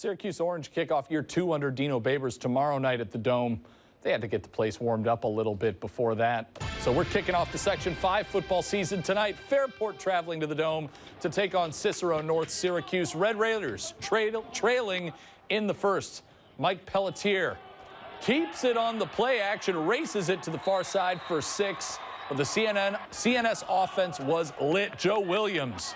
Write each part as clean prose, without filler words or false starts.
Syracuse Orange kick off year 2 under Dino Babers tomorrow night at the Dome. They had to get the place warmed up a little bit before that. So we're kicking off the Section 5 football season tonight. Fairport traveling to the Dome to take on Cicero-North. Syracuse Red Raiders trailing in the first. Mike Pelletier keeps it on the play action, races it to the far side for 6. But the CNS offense was lit. Joe Williams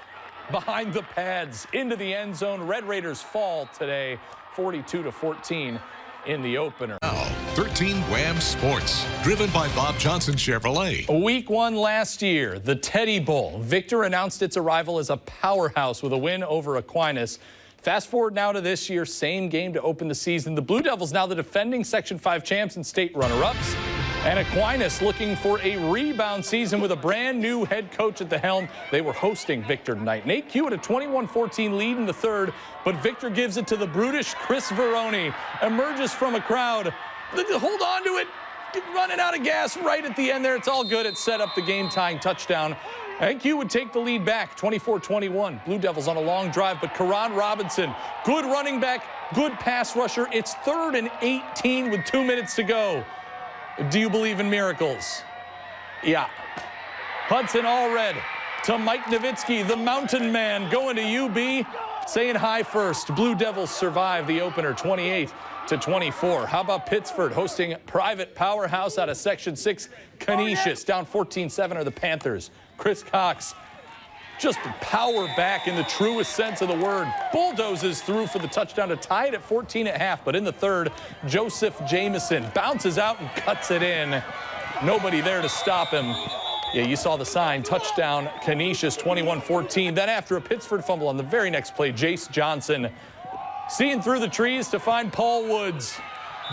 behind the pads into the end zone. Red Raiders fall today 42-14 in the opener. Now, 13 Wham Sports, driven by Bob Johnson Chevrolet. Week 1 last year, the Teddy Bowl. Victor announced its arrival as a powerhouse with a win over Aquinas. Fast forward now to this year, same game to open the season. The Blue Devils now the defending Section 5 champs and state runner-ups. And Aquinas looking for a rebound season with a brand new head coach at the helm. They were hosting Victor tonight. Nate Q at a 21-14 lead in the third, but Victor gives it to the brutish Chris Veroni. Emerges from a crowd. Hold on to it. Running out of gas right at the end there. It's all good. It set up the game-tying touchdown. And Q would take the lead back, 24-21. Blue Devils on a long drive, but Karan Robinson, good running back, good pass rusher. It's 3rd and 18 with 2 minutes to go. Do you believe in miracles? Yeah. Hudson Allred to Mike Nowitzki, the mountain man, going to UB, saying hi first. Blue Devils survive the opener 28-24. How about Pittsford hosting private powerhouse out of Section 6, Canisius. Down 14-7 are the Panthers. Chris Cox just power back in the truest sense of the word. Bulldozes through for the touchdown to tie it at 14.5. But in the third, Joseph Jameson bounces out and cuts it in. Nobody there to stop him. Yeah, you saw the sign. Touchdown, Canisius, 21-14. Then after a Pittsford fumble on the very next play, Jace Johnson seeing through the trees to find Paul Woods.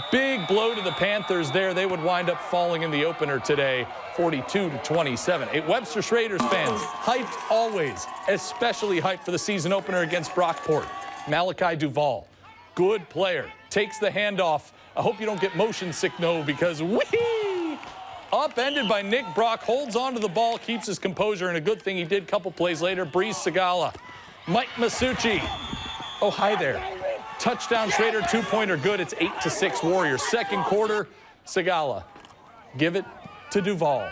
Big blow to the Panthers there. They would wind up falling in the opener today, 42-27. Hey, Webster Schroeder's fans, hyped always, especially hyped for the season opener against Brockport. Malachi Duvall, good player, takes the handoff. I hope you don't get motion sick, no, because whee! Upended by Nick Brock, holds on to the ball, keeps his composure, and a good thing he did. Couple plays later, Breeze Segala, Mike Masucci. Oh, hi there. Touchdown, Schroeder, 2-pointer, good. It's 8-6 Warriors. Second quarter, Segala. Give it to Duvall.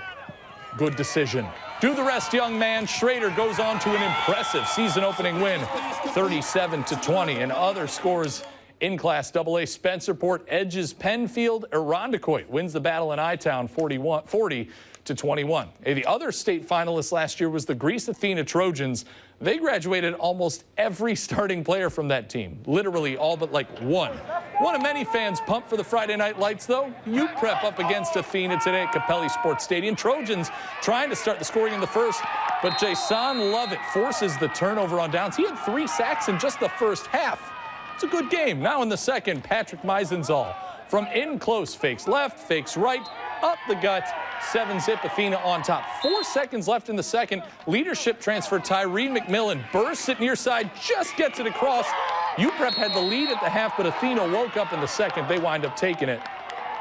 Good decision. Do the rest, young man. Schroeder goes on to an impressive season-opening win, 37-20. And other scores in Class AA, Spencerport edges Penfield. Irondequoit wins the battle in I-Town, 40-21. Hey, the other state finalist last year was the Greece Athena Trojans. They graduated almost every starting player from that team, literally all but like one. One of many fans pumped for the Friday Night Lights, though. UPrep up against Athena today at Capelli Sports Stadium. Trojans trying to start the scoring in the first, but Jason Lovett forces the turnover on downs. He had 3 sacks in just the first half. It's a good game. Now in the second, Patrick Meisenzahl from in close, fakes left, fakes right, up the gut, 7-zip Athena on top. 4 seconds left in the second. Leadership transfer, Tyree McMillan bursts it near side, just gets it across. UPrep had the lead at the half, but Athena woke up in the second. They wind up taking it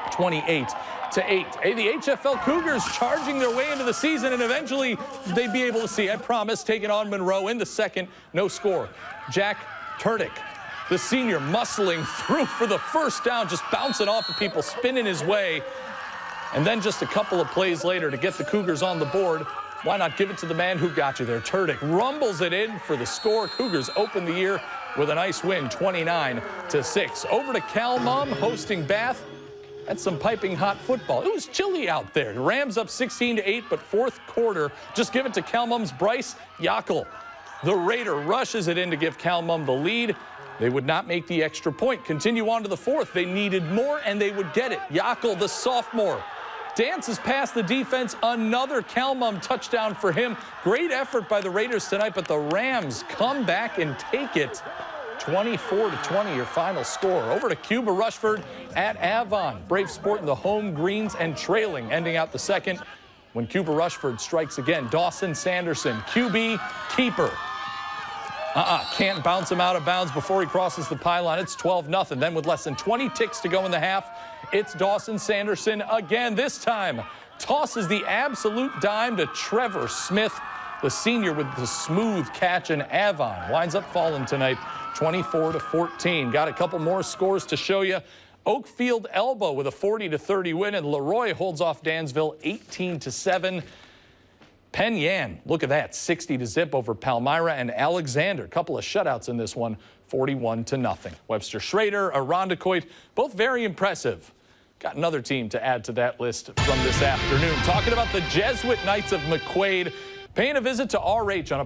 28-8. Hey, the HFL Cougars charging their way into the season, and eventually they'd be able to see, I promise, taking on Monroe in the second. No score. Jack Turdick, the senior, muscling through for the first down, just bouncing off of people, spinning his way. And then just a couple of plays later to get the Cougars on the board. Why not give it to the man who got you there? Turdick rumbles it in for the score. Cougars open the year with a nice win, 29-6. Over to Cal-Mum hosting Bath. That's some piping hot football. It was chilly out there. The Rams up 16-8, but fourth quarter, just give it to Cal-Mum's Bryce Yackel. The Raider rushes it in to give Cal-Mum the lead. They would not make the extra point. Continue on to the fourth. They needed more, and they would get it. Yackel, the sophomore, dances past the defense. Another Cal-Mum touchdown for him. Great effort by the Raiders tonight, but the Rams come back and take it. 24-20, your final score. Over to Cuba-Rushford at Avon. Brave sporting the home greens and trailing, ending out the second when Cuba-Rushford strikes again. Dawson Sanderson, QB keeper. Can't bounce him out of bounds before he crosses the pylon. It's 12-0. Then with less than 20 ticks to go in the half, it's Dawson Sanderson again. This time tosses the absolute dime to Trevor Smith, the senior, with the smooth catch, and Avon winds up falling tonight 24-14. Got a couple more scores to show you. Oakfield Elbow with a 40-30 win, and Leroy holds off Dansville 18-7. Penn Yan, look at that, 60-0 over Palmyra, and Alexander, a couple of shutouts in this one, 41-0. Webster, Schroeder, Irondequoit, both very impressive. Got another team to add to that list from this afternoon. Talking about the Jesuit Knights of McQuaid, paying a visit to RH on a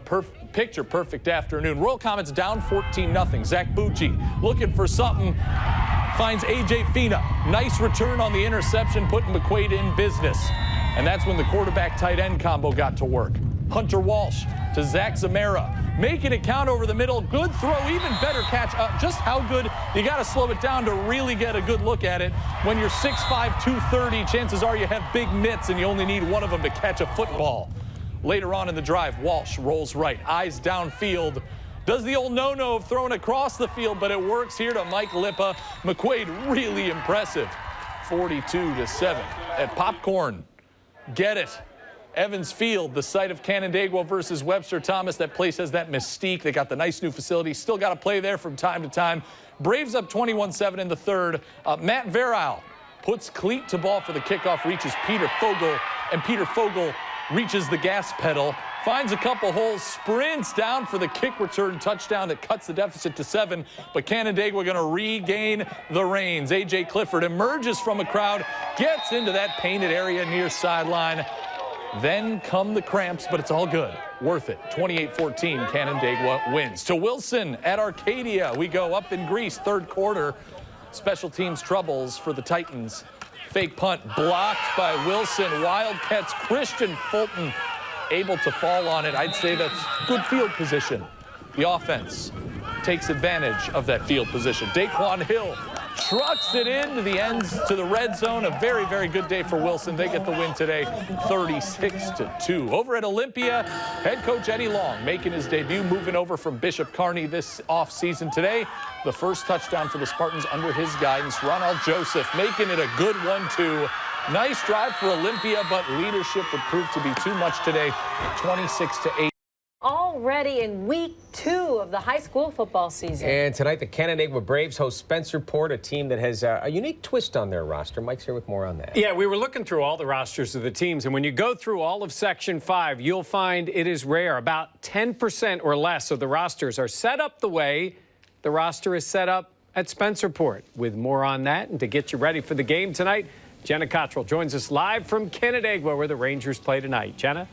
picture-perfect afternoon. Royal Comets down 14-0. Zach Bucci looking for something. Finds A.J. Fina. Nice return on the interception, putting McQuaid in business. And that's when the quarterback-tight end combo got to work. Hunter Walsh to Zach Zamara. Making it count over the middle. Good throw, even better catch. Just how good, you got to slow it down to really get a good look at it. When you're 6'5", 230, chances are you have big mitts and you only need one of them to catch a football. Later on in the drive, Walsh rolls right, eyes downfield. Does the old no-no of throwing across the field, but it works here to Mike Lippa. McQuaid really impressive. 42-7 at Popcorn. Get it. Evans Field, the site of Canandaigua versus Webster Thomas. That place has that mystique. They got the nice new facility. Still got to play there from time to time. Braves up 21-7 in the third. Matt Veral puts cleat to ball for the kickoff, reaches Peter Fogel, and Peter Fogel reaches the gas pedal, finds a couple holes, sprints down for the kick return touchdown that cuts the deficit to 7, but Canandaigua going to regain the reins. A.J. Clifford emerges from a crowd, gets into that painted area near sideline. Then come the cramps, but it's all good. Worth it. 28-14, Canandaigua wins. To Wilson at Arcadia, we go up in Greece, third quarter. Special teams troubles for the Titans. Fake punt blocked by Wilson. Wildcats Christian Fulton able to fall on it. I'd say that's good field position. The offense takes advantage of that field position. Daquan Hill trucks it into the ends to the red zone. A very, very good day for Wilson. They get the win today, 36-2. Over at Olympia, head coach Eddie Long making his debut, moving over from Bishop Kearney this offseason today. The first touchdown for the Spartans under his guidance. Ronald Joseph making it a good 1-2. Nice drive for Olympia, but leadership would prove to be too much today, 26-8. Already in week 2 of the high school football season. And tonight, the Canandaigua Braves host Spencerport, a team that has a unique twist on their roster. Mike's here with more on that. Yeah, we were looking through all the rosters of the teams, and when you go through all of Section 5, you'll find it is rare. About 10% or less of the rosters are set up the way the roster is set up at Spencerport. With more on that, and to get you ready for the game tonight, Jenna Cottrell joins us live from Canandaigua, where the Rangers play tonight. Jenna?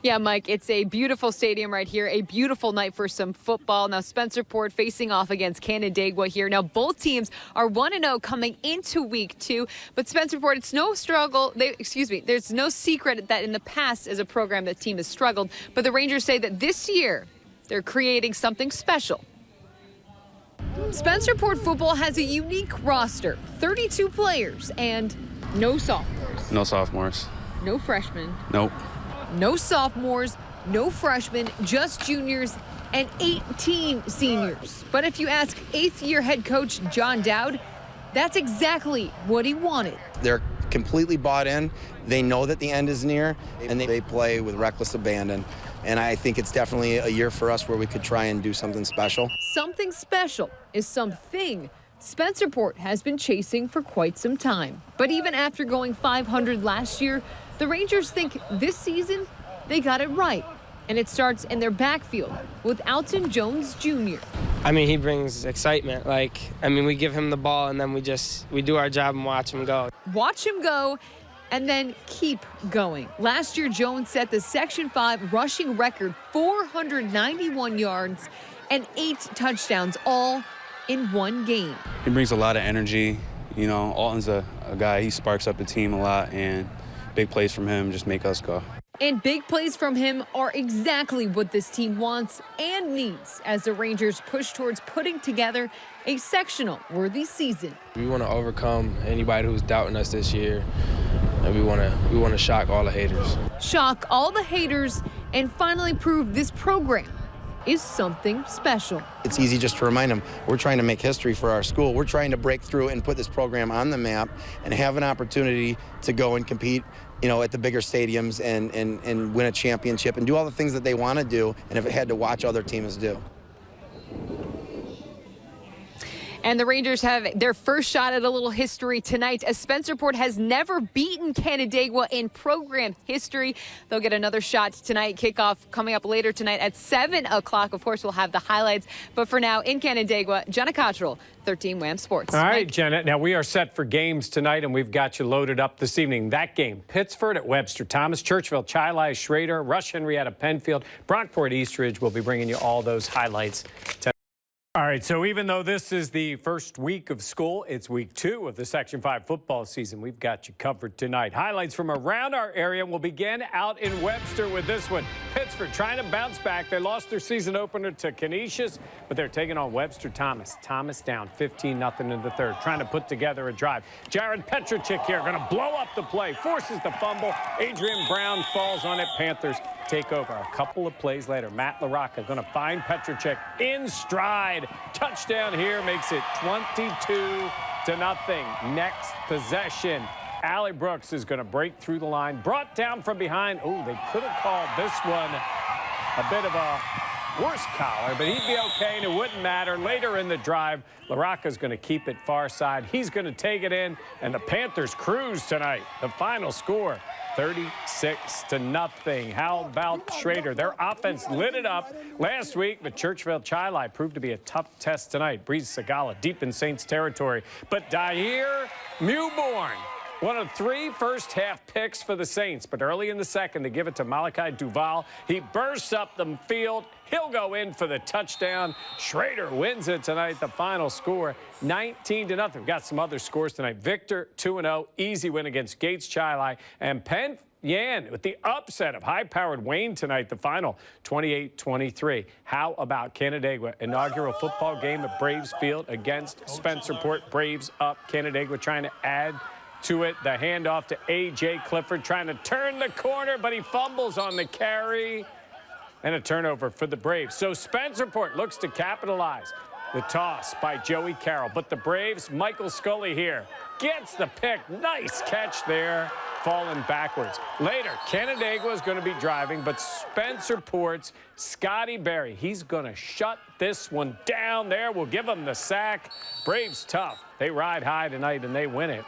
Yeah, Mike, it's a beautiful stadium right here, a beautiful night for some football. Now, Spencerport facing off against Canandaigua here. Now, both teams are 1-0 coming into week 2, but Spencerport, it's no struggle. There's no secret that in the past as a program that team has struggled, but the Rangers say that this year they're creating something special. Spencerport football has a unique roster, 32 players, and no sophomores. No sophomores. No freshmen. Nope. No sophomores, no freshmen, just juniors, and 18 seniors. But if you ask 8th-year head coach John Dowd, that's exactly what he wanted. They're completely bought in. They know that the end is near, and they play with reckless abandon. And I think it's definitely a year for us where we could try and do something special. Something special is something Spencerport has been chasing for quite some time. But even after going 500 last year, the Rangers think this season they got it right. And it starts in their backfield with Alton Jones Jr. I mean, he brings excitement. We give him the ball and then we do our job and watch him go. Watch him go and then keep going. Last year, Jones set the Section 5 rushing record, 491 yards and 8 touchdowns, all in one game. He brings a lot of energy. You know, Alton's a guy, he sparks up the team a lot, and big plays from him just make us go. And big plays from him are exactly what this team wants and needs as the Rangers push towards putting together a sectional-worthy season. We want to overcome anybody who's doubting us this year, and we want to shock all the haters. Shock all the haters and finally prove this program is something special. It's easy just to remind them, we're trying to make history for our school. We're trying to break through and put this program on the map and have an opportunity to go and compete, you know, at the bigger stadiums and win a championship and do all the things that they want to do and have had to watch other teams do. And the Rangers have their first shot at a little history tonight, as Spencerport has never beaten Canandaigua in program history. They'll get another shot tonight. Kickoff coming up later tonight at 7 o'clock. Of course, we'll have the highlights. But for now, in Canandaigua, Jenna Cottrell, 13 Wham Sports. All right, Mike. Jenna. Now, we are set for games tonight, and we've got you loaded up this evening. That game, Pittsford at Webster, Thomas, Churchville-Chili, Schroeder, Rush-Henrietta, Penfield, Brockport, Eastridge. We'll be bringing you all those highlights tonight. All right, so even though this is the first week of school, it's week 2 of the Section 5 football season. We've got you covered tonight. Highlights from around our area. We'll begin out in Webster with this one. Pittsford trying to bounce back. They lost their season opener to Canisius, but they're taking on Webster Thomas. Thomas down 15-0 in the third, trying to put together a drive. Jared Petrachik here, going to blow up the play, forces the fumble. Adrian Brown falls on it. Panthers take over. A couple of plays later, Matt LaRocca going to find Petrachik in stride. Touchdown here makes it 22-0. Next possession, Allie Brooks is going to break through the line, brought down from behind. Oh, they could have called this one a bit of a worse collar, but he'd be okay, and it wouldn't matter. Later in the drive, LaRocca's going to keep it far side. He's going to take it in, and the Panthers cruise tonight. The final score, 36-0. How about Schroeder? Their offense lit it up last week, but Churchville-Chili proved to be a tough test tonight. Breeze Sagala deep in Saints territory. But Dair Mewborn, one of 3 first-half picks for the Saints, but early in the second, they give it to Malachi Duval. He bursts up the field. He'll go in for the touchdown. Schroeder wins it tonight. The final score, 19-0. We've got some other scores tonight. Victor, 2-0. Easy win against Gates-Chili. And Penn Yan with the upset of high-powered Wayne tonight. The final, 28-23. How about Canandaigua? Inaugural football game at Braves Field against Spencerport. Braves up. Canandaigua trying to add to it. The handoff to A.J. Clifford, trying to turn the corner, but he fumbles on the carry. And a turnover for the Braves. So Spencerport looks to capitalize. The toss by Joey Carroll. But the Braves, Michael Scully here, gets the pick. Nice catch there, falling backwards. Later, Canandaigua is going to be driving, but Spencerport's Scotty Berry, he's going to shut this one down there. We'll give him the sack. Braves tough. They ride high tonight, and they win it.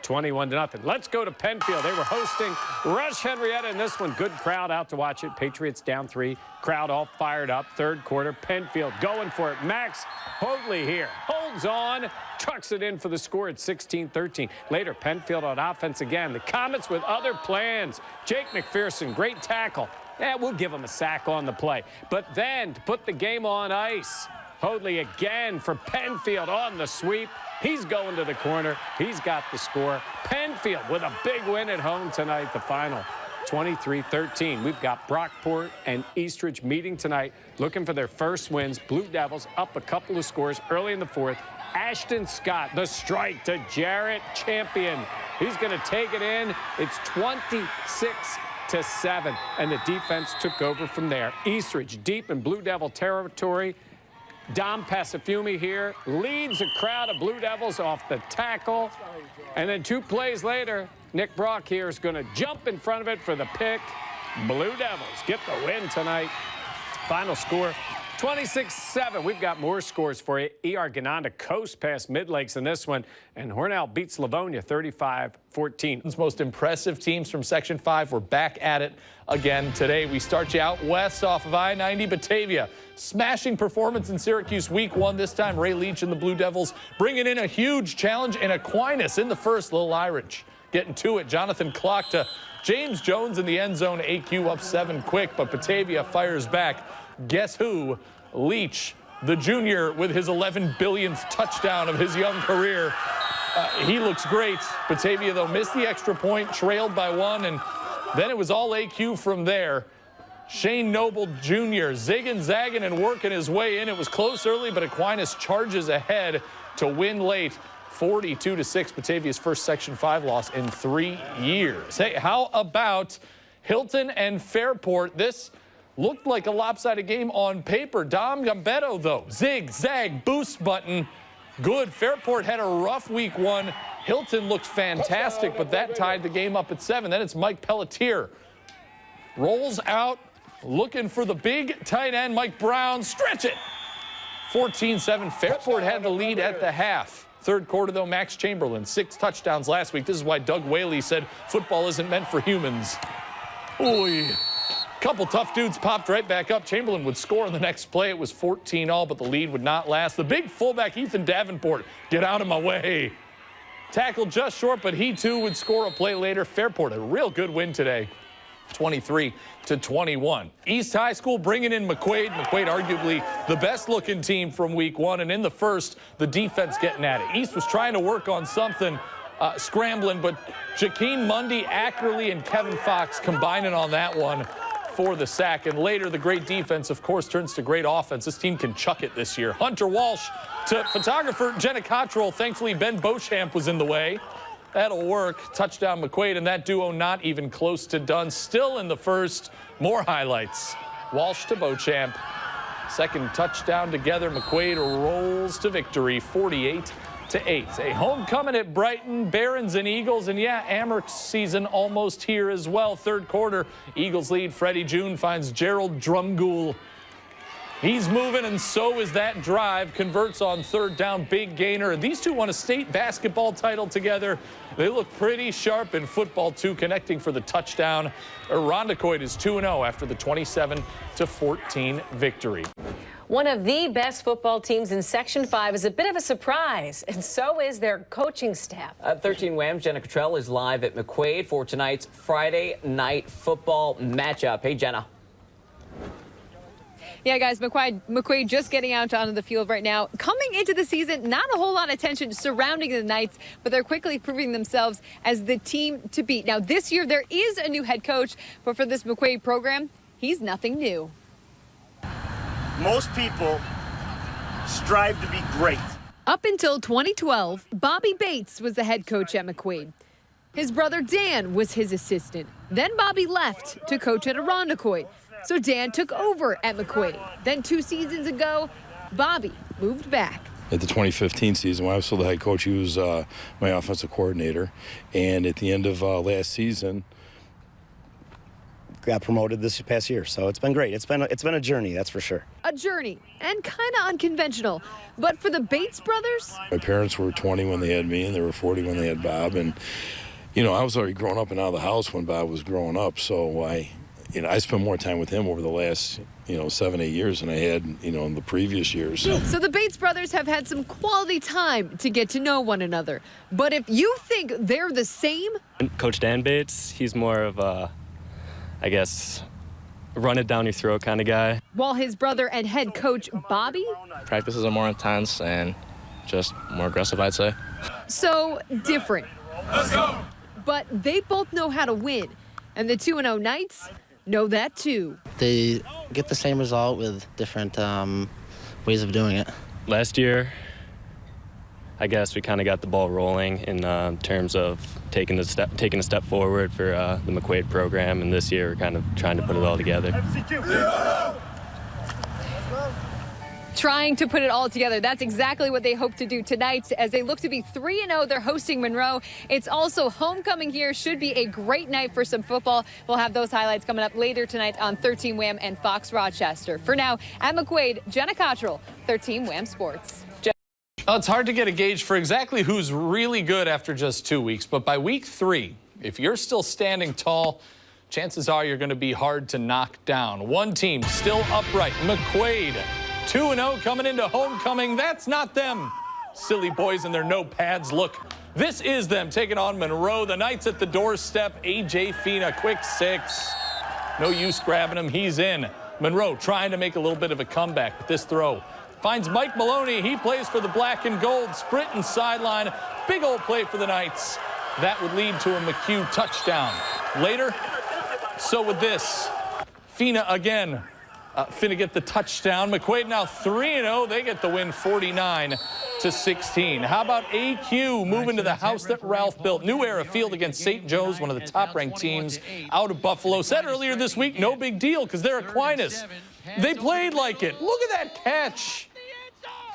21-0. Let's go to Penfield. They were hosting Rush-Henrietta in this one. Good crowd out to watch it. Patriots down 3. Crowd all fired up. Third quarter. Penfield going for it. Max Hoadley here. Holds on. Trucks it in for the score at 16-13. Later, Penfield on offense again. The Comets with other plans. Jake McPherson, great tackle. Yeah, we'll give him a sack on the play. But then to put the game on ice, Hoadley again for Penfield on the sweep. He's going to the corner. He's got the score. Penfield with a big win at home tonight. The final, 23-13. We've got Brockport and Eastridge meeting tonight, looking for their first wins. Blue Devils up a couple of scores early in the fourth. Ashton Scott, the strike to Jarrett Champion. He's going to take it in. It's 26-7, and the defense took over from there. Eastridge deep in Blue Devil territory. Dom Passafiumi here leads a crowd of Blue Devils off the tackle. And then 2 plays later, Nick Brock here is going to jump in front of it for the pick. Blue Devils get the win tonight. Final score, 26-7. We've got more scores for you. E.R. Gananda coast past Mid Lakes in this one. And Hornell beats Livonia 35-14. Most impressive teams from Section 5 were back at it again today. We start you out west off of I-90. Batavia, smashing performance in Syracuse week 1. This time, Ray Leach and the Blue Devils bringing in a huge challenge. And Aquinas in the first, Little Irish getting to it. Jonathan Clock to James Jones in the end zone. AQ up 7 quick, but Batavia fires back. Guess who? Leach, the junior, with his 11 billionth touchdown of his young career. He looks great. Batavia, though, missed the extra point, trailed by 1, and then it was all AQ from there. Shane Noble Jr. zigging, zagging, and working his way in. It was close early, but Aquinas charges ahead to win late. 42-6, Batavia's first Section 5 loss in 3 years. Hey, how about Hilton and Fairport? This looked like a lopsided game on paper. Dom Gambetto, though, zig, zag, boost button, good. Fairport had a rough week 1. Hilton looked fantastic, but that tied the game up at 7. Then it's Mike Pelletier. Rolls out, looking for the big tight end, Mike Brown. Stretch it. 14-7, Fairport had the lead at the half. Third quarter, though, Max Chamberlain, 6 touchdowns last week. This is why Doug Whaley said football isn't meant for humans. Oy. Couple tough dudes popped right back up. Chamberlain would score in the next play. It was 14-all, but the lead would not last. The big fullback, Ethan Davenport, get out of my way. Tackled just short, but he too would score a play later. Fairport, a real good win today, 23-21. East High School bringing in McQuaid. McQuaid arguably the best looking team from week 1, and in the first, the defense getting at it. East was trying to work on something, scrambling, but Jaqueen Mundy, Ackerley, and Kevin Fox combining on that one for the sack. And later, the great defense, of course, turns to great offense. This team can chuck it this year. Hunter Walsh to photographer Jenna Cottrell. Thankfully, Ben Beauchamp was in the way. That'll work. Touchdown McQuaid, and that duo not even close to done. Still in the first. More highlights. Walsh to Beauchamp. Second touchdown together. McQuaid rolls to victory, 48-8. A homecoming at Brighton, Barons and Eagles, and yeah, Amherst season almost here as well. Third quarter, Eagles lead. Freddie June finds Gerald Drumgoole. He's moving, and so is that drive. Converts on third down, big gainer. These two won a state basketball title together. They look pretty sharp in football, too, connecting for the touchdown. Irondequoit is 2-0 after the 27-14 victory. One of the best football teams in Section 5 is a bit of a surprise, and so is their coaching staff. 13 Wham's Jenna Cottrell is live at McQuaid for tonight's Friday night football matchup. Hey, Jenna. Yeah, guys, McQuaid just getting out onto the field right now. Coming into the season, not a whole lot of attention surrounding the Knights, but they're quickly proving themselves as the team to beat. Now, this year, there is a new head coach, but for this McQuaid program, he's nothing new. Most people strive to be great. Up until 2012, Bobby Bates was the head coach at McQuaid. His brother Dan was his assistant. Then Bobby left to coach at Irondequoit. So Dan took over at McQuaid. Then 2 seasons ago, Bobby moved back. At the 2015 season, when I was still the head coach, he was my offensive coordinator. And at the end of last season, got promoted this past year, so it's been great. It's been a journey, that's for sure. A journey, and kind of unconventional. But for the Bates brothers, my parents were 20 when they had me, and they were 40 when they had Bob. And you know, I was already growing up and out of the house when Bob was growing up, so I spent more time with him over the last 7-8 years than I had in the previous years. So the Bates brothers have had some quality time to get to know one another. But if you think they're the same, Coach Dan Bates, he's more of a, I guess, run it down your throat kind of guy. While his brother and head coach Bobby, Practices are more intense and just more aggressive, I'd say. So different. Let's go. But they both know how to win, and the 2-0 Knights know that too. They get the same result with different ways of doing it. Last year, I guess we kind of got the ball rolling in terms of taking a step forward for the McQuaid program, and this year we're kind of trying to put it all together. Trying to put it all together. That's exactly what they hope to do tonight as they look to be 3-0. They're hosting Monroe. It's also homecoming here. Should be a great night for some football. We'll have those highlights coming up later tonight on 13 Wham and Fox Rochester. For now, at McQuaid, Jenna Cottrell, 13 Wham Sports. It's hard to get a gauge for exactly who's really good after just 2 weeks, but by week 3, if you're still standing tall, chances are you're going to be hard to knock down. One team still upright, McQuaid. 2-0 coming into homecoming. That's not them. Silly boys in their no pads. Look, this is them taking on Monroe. The Knights at the doorstep. A.J. Fina, quick 6. No use grabbing him. He's in. Monroe trying to make a little bit of a comeback with this throw. Finds Mike Maloney. He plays for the black and gold. Sprinting sideline. Big old play for the Knights. That would lead to a McHugh touchdown. Later, so would this. Fina again. Finna get the touchdown. McQuaid now 3-0. They get the win 49-16. How about AQ moving to the house that Ralph built? New Era Field against St. Joe's, one of the top-ranked teams out of Buffalo. Said earlier this week, no big deal because they're Aquinas. They played like it. Look at that catch.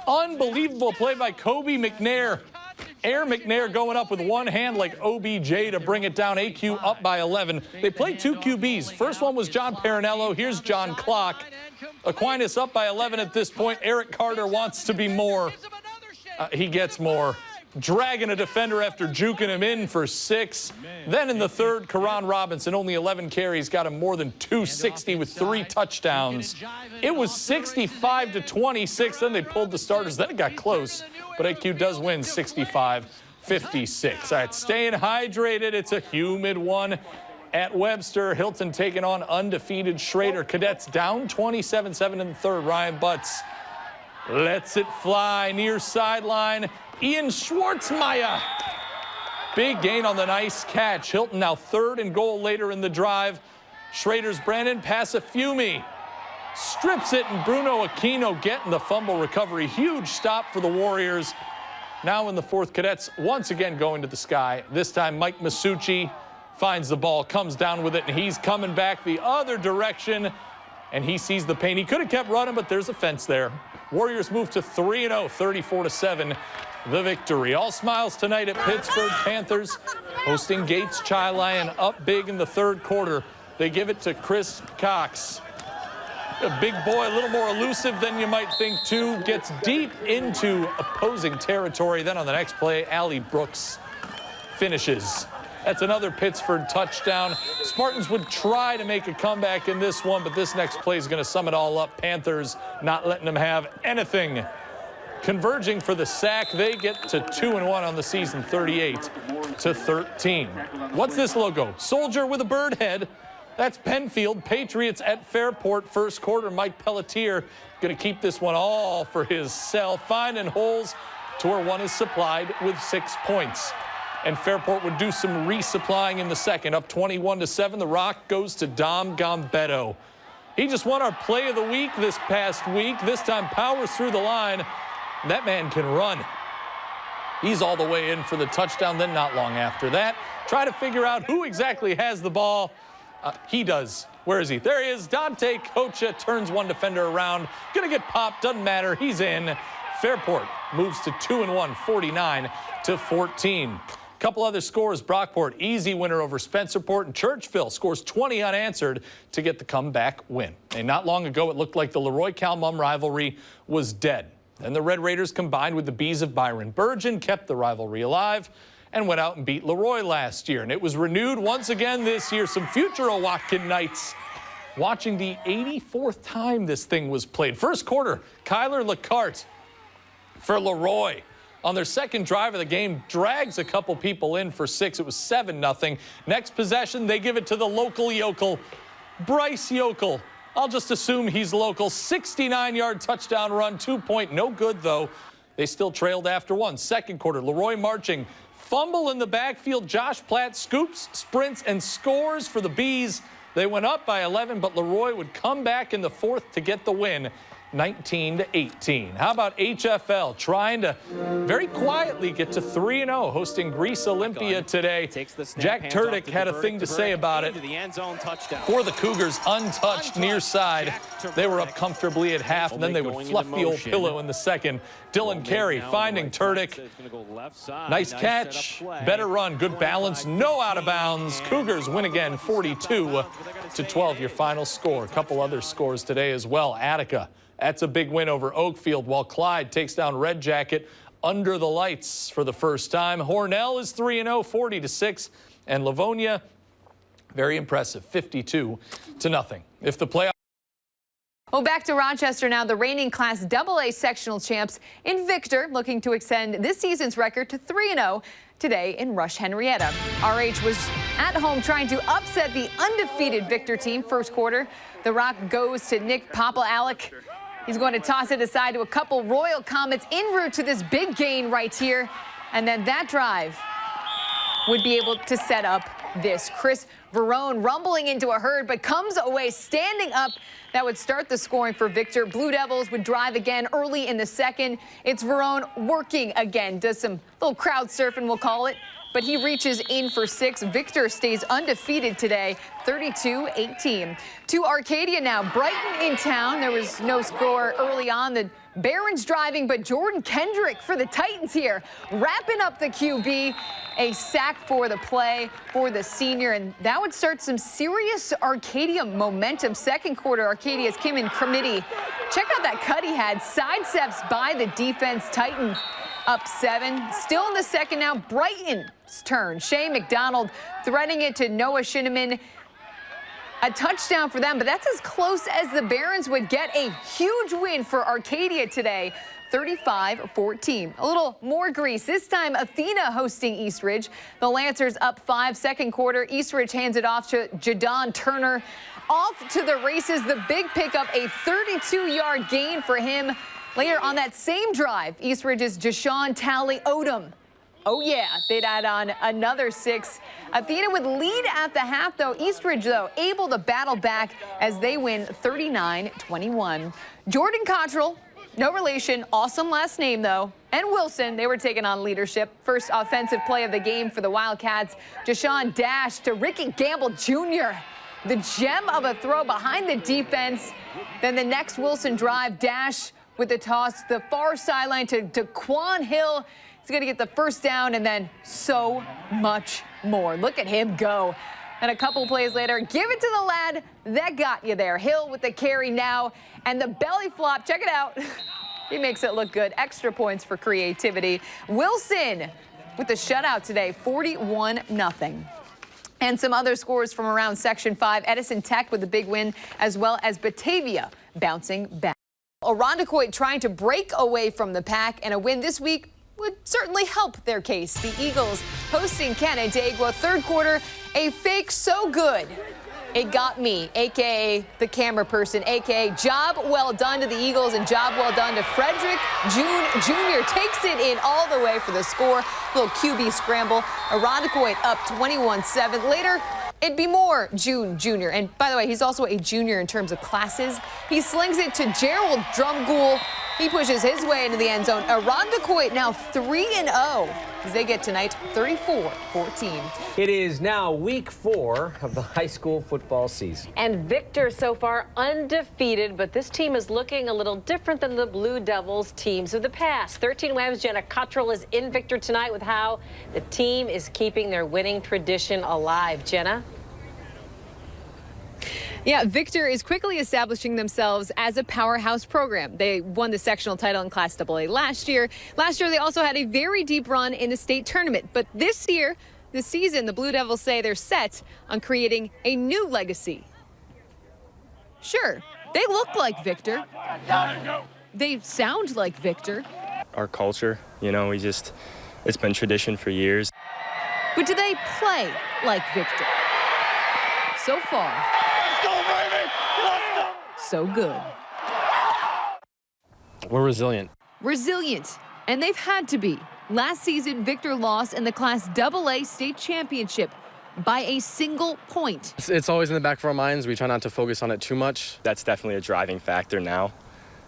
Unbelievable play by Kobe McNair. Air McNair going up with one hand like OBJ to bring it down. AQ up by 11. They played two QBs. First one was John Parinello. Here's John Clock. Aquinas up by 11 at this point. Eric Carter wants to be more. He gets more. Dragging a defender after juking him in for 6. Then in the third, Karan Robinson, only 11 carries, got him more than 260 with 3 touchdowns. It was 65-26. Then they pulled the starters. Then it got close. But AQ does win 65-56. All right, staying hydrated. It's a humid one at Webster. Hilton taking on undefeated Schroeder. Cadets down 27-7 in the third. Ryan Butts lets it fly near sideline. Ian Schwartzmeyer. Big gain on the nice catch. Hilton now 3rd and goal later in the drive. Schrader's Brandon Passafiumi strips it, and Bruno Aquino getting the fumble recovery. Huge stop for the Warriors. Now in the 4th, Cadets once again going to the sky. This time Mike Masucci finds the ball, comes down with it, and he's coming back the other direction, and he sees the pain. He could have kept running, but there's a fence there. Warriors move to 3-0, 34-7. The victory. All smiles tonight at Pittsford. Panthers hosting Gates Chi-Lion, up big in the 3rd quarter. They give it to Chris Cox. A big boy, a little more elusive than you might think, too. Gets deep into opposing territory. Then on the next play, Allie Brooks finishes. That's another Pittsford touchdown. Spartans would try to make a comeback in this one, but this next play is going to sum it all up. Panthers not letting them have anything. Converging for the sack, they get to 2-1 on the season, 38-13. What's this logo? Soldier with a bird head. That's Penfield. Patriots at Fairport, 1st quarter. Mike Pelletier going to keep this one all for his self, finding holes to where one is supplied with 6 points. And Fairport would do some resupplying in the 2nd. Up 21-7. The Rock goes to Dom Gambetto. He just won our play of the week this past week. This time powers through the line. That man can run. He's all the way in for the touchdown. Then not long after that, try to figure out who exactly has the ball. He does. Where is he? There he is. Dante Cocha turns one defender around. Gonna get popped. Doesn't matter. He's in. Fairport moves to 2-1, 49-14. Couple other scores. Brockport, easy winner over Spencerport, and Churchville scores 20 unanswered to get the comeback win. And not long ago, it looked like the Leroy-Cal-Mum rivalry was dead. Then the Red Raiders combined with the Bees of Byron-Bergen, kept the rivalry alive, and went out and beat Leroy last year. And it was renewed once again this year. Some future Owatkin Knights watching the 84th time this thing was played. 1st quarter, Kyler LeCarte for Leroy. On their 2nd drive of the game, drags a couple people in for 6. It was 7-0. Next possession, they give it to the local yokel, Bryce Yokel. I'll just assume he's local. 69-yard touchdown run, 2-point, no good though. They still trailed after one. 2nd quarter, Leroy marching. Fumble in the backfield. Josh Platt scoops, sprints, and scores for the Bees. They went up by 11, but Leroy would come back in the 4th to get the win, 19-18. How about HFL trying to very quietly get to 3-0, hosting Greece Olympia today. Jack Turdick had a thing to say about it. For the Cougars, untouched near side. They were up comfortably at half, and then they would fluff the old pillow in the 2nd. Dylan Carey finding Turdick. Nice catch, better run, good balance, no out of bounds. Cougars win again, 42-12, your final score. A couple other scores today as well. Attica, that's a big win over Oakfield, while Clyde takes down Red Jacket under the lights for the first time. Hornell is 3-0, 40-6, and Livonia, very impressive, 52-0. If the playoff. Well, back to Rochester now. The reigning Class AA sectional champs in Victor looking to extend this season's record to 3-0 today in Rush-Henrietta. RH was at home trying to upset the undefeated Victor team. 1st quarter, the Rock goes to Nick Papa-Alec. He's going to toss it aside to a couple Royal Comets en route to this big gain right here. And then that drive would be able to set up this. Chris Verone rumbling into a herd, but comes away standing up. That would start the scoring for Victor. Blue Devils would drive again early in the 2nd. It's Verone working again. Does some little crowd surfing, we'll call it. But he reaches in for 6. Victor stays undefeated today, 32-18. To Arcadia now. Brighton in town. There was no score early on. The Barron's driving, but Jordan Kendrick for the Titans here, wrapping up the QB. A sack for the play for the senior, and that would start some serious Arcadia momentum. Second quarter, Arcadia's Kim and Cremity. Check out that cut he had. Sidesteps by the defense. Titans up 7. Still in the second now. Brighton's turn. Shea McDonald threading it to Noah Shinneman. A touchdown for them, but that's as close as the Barons would get. A huge win for Arcadia today. 35-14. A little more grease. This time, Athena hosting Eastridge. The Lancers up 5. Second quarter, Eastridge hands it off to Jadon Turner. Off to the races. The big pickup, a 32-yard gain for him. Later on that same drive, Eastridge's Jashawn Talley Odom. Oh, yeah, they'd add on another 6. Athena would lead at the half, though. Eastridge, though, able to battle back as they win 39-21. Jordan Cottrell, no relation, awesome last name, though, and Wilson, they were taking on leadership. First offensive play of the game for the Wildcats. Jashawn dash to Ricky Gamble Jr., the gem of a throw behind the defense. Then the next Wilson drive, dash with the toss, the far sideline to Quan Hill. He's going to get the first down, and then so much more. Look at him go. And a couple plays later, give it to the lad that got you there. Hill with the carry now, and the belly flop. Check it out. He makes it look good. Extra points for creativity. Wilson with the shutout today, 41-0. And some other scores from around Section 5. Edison Tech with a big win, as well as Batavia bouncing back. Irondequoit trying to break away from the pack, and a win this week would certainly help their case. The Eagles hosting Canandaigua. Third quarter, a fake so good it got me, a.k.a. the camera person, a.k.a. job well done to the Eagles and job well done to Frederick Jr. Takes it in all the way for the score. Little QB scramble. Irondequoit up 21-7. Later, it'd be more June Jr. And by the way, he's also a junior in terms of classes. He slings it to Gerald Drumgoole. He pushes his way into the end zone. Irondequoit now 3-0 as they get tonight 34-14. It is now week 4 of the high school football season. And Victor so far undefeated, but this team is looking a little different than the Blue Devils teams of the past. 13 Wham's Jenna Cottrell is in Victor tonight with how the team is keeping their winning tradition alive. Jenna? Yeah, Victor is quickly establishing themselves as a powerhouse program. They won the sectional title in Class AA last year. Last year, they also had a very deep run in the state tournament. But this year, this season, the Blue Devils say they're set on creating a new legacy. Sure, they look like Victor. They sound like Victor. Our culture, you know, it's been tradition for years. But do they play like Victor? So far, so good. We're resilient. Resilient, and they've had to be. Last season, Victor lost in the Class AA state championship by a single point. It's always in the back of our minds. We try not to focus on it too much. That's definitely a driving factor now.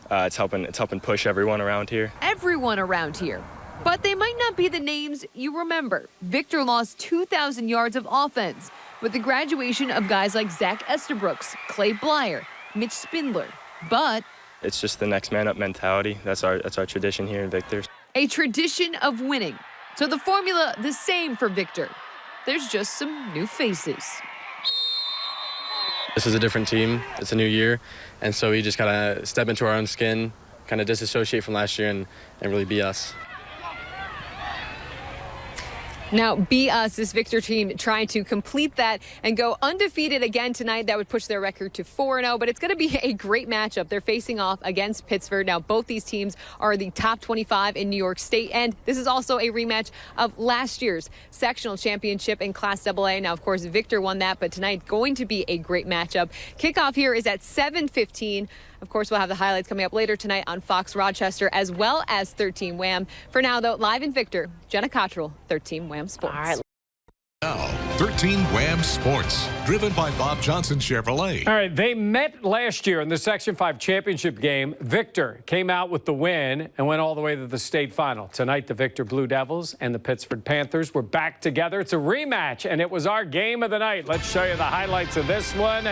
It's helping push everyone around here. Everyone around here. But they might not be the names you remember. Victor lost 2,000 yards of offense with the graduation of guys like Zach Estabrooks, Clay Blyer, Mitch Spindler. But it's just the next man up mentality. That's our tradition here in Victor. A tradition of winning. So the formula the same for Victor. There's just some new faces. This is a different team. It's a new year. And so we just gotta step into our own skin, kind of disassociate from last year and really be us. Now, be us, this Victor team, trying to complete that and go undefeated again tonight. That would push their record to 4-0, but it's going to be a great matchup. They're facing off against Pittsford. Now, both these teams are the top 25 in New York State, and this is also a rematch of last year's sectional championship in Class AA. Now, of course, Victor won that, but tonight going to be a great matchup. Kickoff here is at 7:15. Of course, we'll have the highlights coming up later tonight on Fox Rochester, as well as 13 Wham. For now, though, live in Victor, Jenna Cottrell, 13 Wham Sports. All right. Now, 13 Wham Sports, driven by Bob Johnson Chevrolet. All right, they met last year in the Section 5 championship game. Victor came out with the win and went all the way to the state final. Tonight, the Victor Blue Devils and the Pittsford Panthers were back together. It's a rematch, and it was our game of the night. Let's show you the highlights of this one.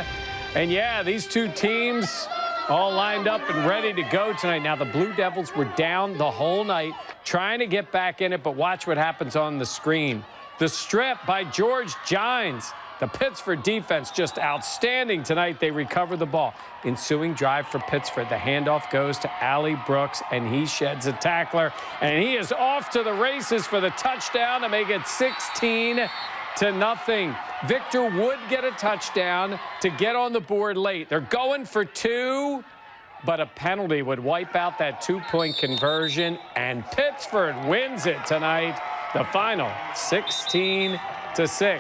And yeah, these two teams all lined up and ready to go tonight. Now, the Blue Devils were down the whole night, trying to get back in it, but watch what happens on the screen. The strip by George Gines. The Pittsford defense just outstanding tonight. They recover the ball. Ensuing drive for Pittsford. The handoff goes to Allie Brooks, and he sheds a tackler. And he is off to the races for the touchdown to make it 16-0. Victor would get a touchdown to get on the board late. They're going for 2, but a penalty would wipe out that 2-point conversion, and Pittsford wins it tonight. The final 16-6.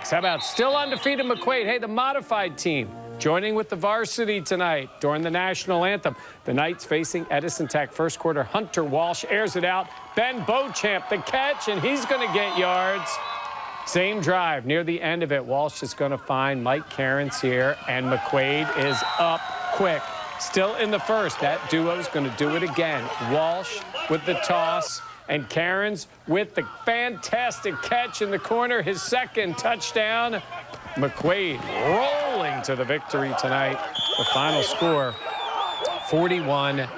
How about still undefeated McQuaid? Hey, the modified team joining with the varsity tonight during the national anthem. The Knights facing Edison Tech. First quarter, Hunter Walsh airs it out. Ben Beauchamp, the catch, and he's going to get yards. Same drive. Near the end of it, Walsh is going to find Mike Cairns here, and McQuaid is up quick. Still in the first. That duo is going to do it again. Walsh with the toss, and Cairns with the fantastic catch in the corner, his second touchdown. McQuaid rolling to the victory tonight. The final score, 41-0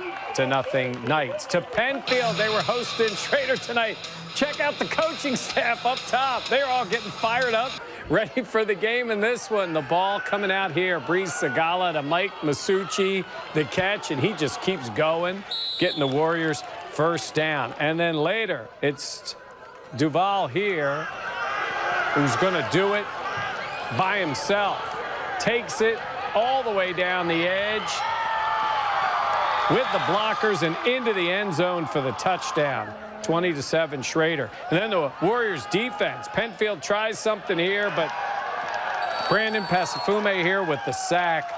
Knights. To Penfield, they were hosting Schroeder tonight. Check out the coaching staff up top. They're all getting fired up, ready for the game in this one. The ball coming out here. Breeze Sagala to Mike Masucci, the catch, and he just keeps going, getting the Warriors first down. And then later, it's Duval here, who's going to do it by himself. Takes it all the way down the edge with the blockers and into the end zone for the touchdown. 20-7 Schroeder. And then the Warriors defense. Penfield tries something here, but Brandon Pasafume here with the sack.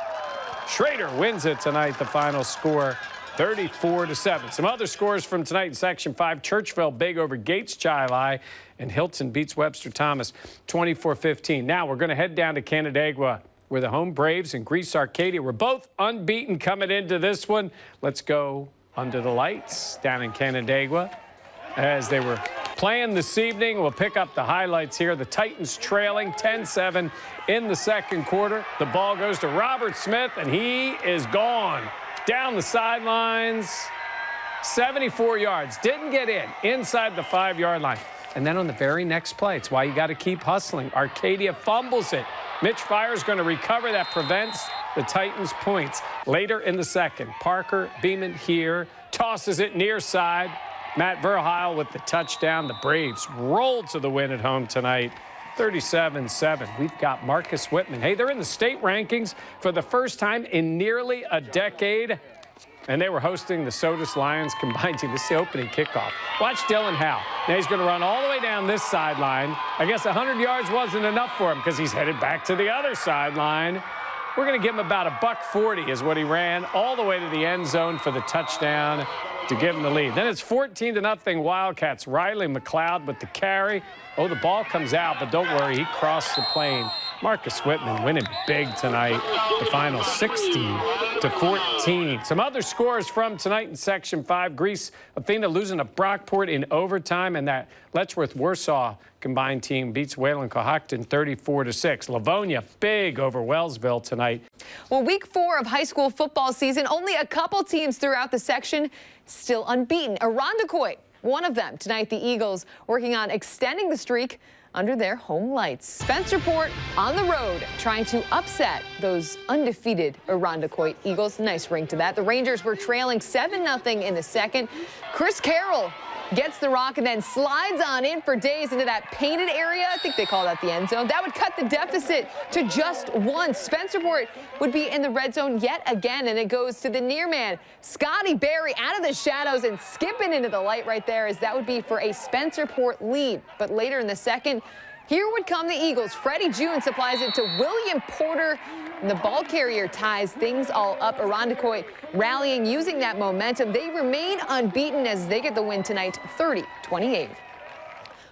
Schroeder wins it tonight. The final score, 34-7. Some other scores from tonight in Section 5. Churchville big over Gates Chili, and Hilton beats Webster Thomas 24-15. Now we're going to head down to Canandaigua, where the home Braves and Greece Arcadia were both unbeaten coming into this one. Let's go under the lights down in Canandaigua as they were playing this evening. We'll pick up the highlights here. The Titans trailing 10-7 in the second quarter. The ball goes to Robert Smith, and he is gone down the sidelines. 74 yards. Didn't get in inside the 5-yard line. And then on the very next play, it's why you got to keep hustling. Arcadia fumbles it. Mitch Fire's going to recover. That prevents the Titans points. Later in the second, Parker Beeman here tosses it near side. Matt Verheil with the touchdown. The Braves roll to the win at home tonight, 37-7. We've got Marcus Whitman. Hey, they're in the state rankings for the first time in nearly a decade, and they were hosting the Sodus Lions combined team. This is the opening kickoff. Watch Dylan Howe. Now he's going to run all the way down this sideline. I guess 100 yards wasn't enough for him because he's headed back to the other sideline. We're going to give him about $140 is what he ran all the way to the end zone for the touchdown to give him the lead. Then it's 14-0 Wildcats. Riley McLeod with the carry. Oh, the ball comes out, but don't worry, he crossed the plane. Marcus Whitman winning big tonight. The final 16-14. Some other scores from tonight in Section 5. Greece Athena losing to Brockport in overtime, and that Letchworth-Warsaw combined team beats Wayland Cohocton 34-6. Livonia big over Wellsville tonight. Well, week 4 of high school football season, only a couple teams throughout the section still unbeaten. Irondequoit, one of them. Tonight, the Eagles working on extending the streak under their home lights. Spencerport on the road trying to upset those undefeated Irondequoit Eagles. Nice ring to that. The Rangers were trailing 7-0 in the second. Chris Carroll gets the rock and then slides on in for days into that painted area. I think they call that the end zone. That would cut the deficit to just 1. Spencerport would be in the red zone yet again, and it goes to the near man, Scotty Berry, out of the shadows and skipping into the light right there, as that would be for a Spencerport lead. But later in the second, here would come the Eagles. Freddie June supplies it to William Porter, and the ball carrier ties things all up. Irondequoit rallying, using that momentum. They remain unbeaten as they get the win tonight, 30-28.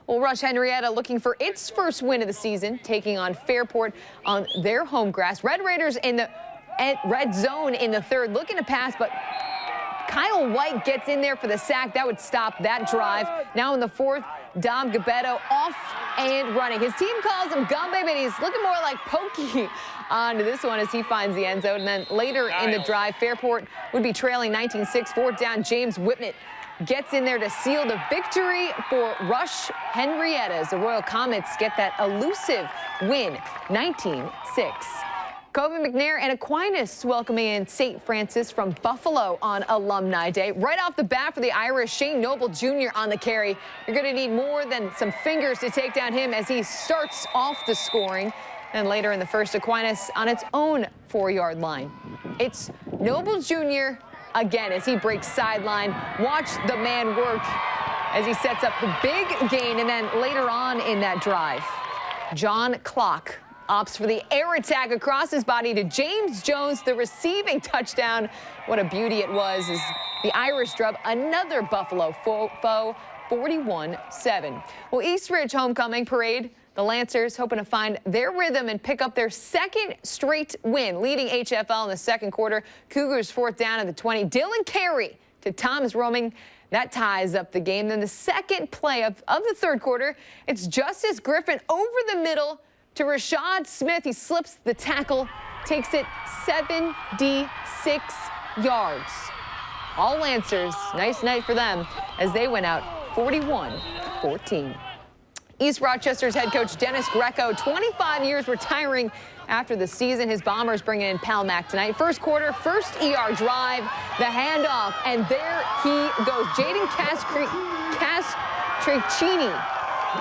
Well, Rush-Henrietta looking for its first win of the season, taking on Fairport on their home grass. Red Raiders in the red zone in the third, looking to pass, but Kyle White gets in there for the sack. That would stop that drive. Now in the fourth, Dom Gabetto off and running. His team calls him Gumby, but he's looking more like Pokey on this one as he finds the end zone. And then later in the drive, Fairport would be trailing 19-6. Fourth down, James Whitman gets in there to seal the victory for Rush-Henrietta as the Royal Comets get that elusive win, 19-6. Kobe McNair and Aquinas welcoming in St. Francis from Buffalo on Alumni Day. Right off the bat for the Irish, Shane Noble Jr. on the carry. You're going to need more than some fingers to take down him as he starts off the scoring. And later in the first, Aquinas on its own 4-yard line. It's Noble Jr. again as he breaks sideline. Watch the man work as he sets up the big gain. And then later on in that drive, John Clock opts for the air attack across his body to James Jones, the receiving touchdown. What a beauty it was as the Irish drop another Buffalo foe 41-7. Well, Eastridge homecoming parade. The Lancers hoping to find their rhythm and pick up their second straight win, leading HFL in the second quarter. Cougars fourth down at the 20. Dylan Carey to Thomas Roaming. That ties up the game. Then the second play of the third quarter, it's Justice Griffin over the middle to Rashad Smith. He slips the tackle, takes it 76 yards. All Lancers, nice night for them as they went out 41-14. East Rochester's head coach Dennis Greco, 25 years retiring after the season. His Bombers bringing in Palmack tonight. First quarter, first ER drive, the handoff, and there he goes. Jaden Castricini.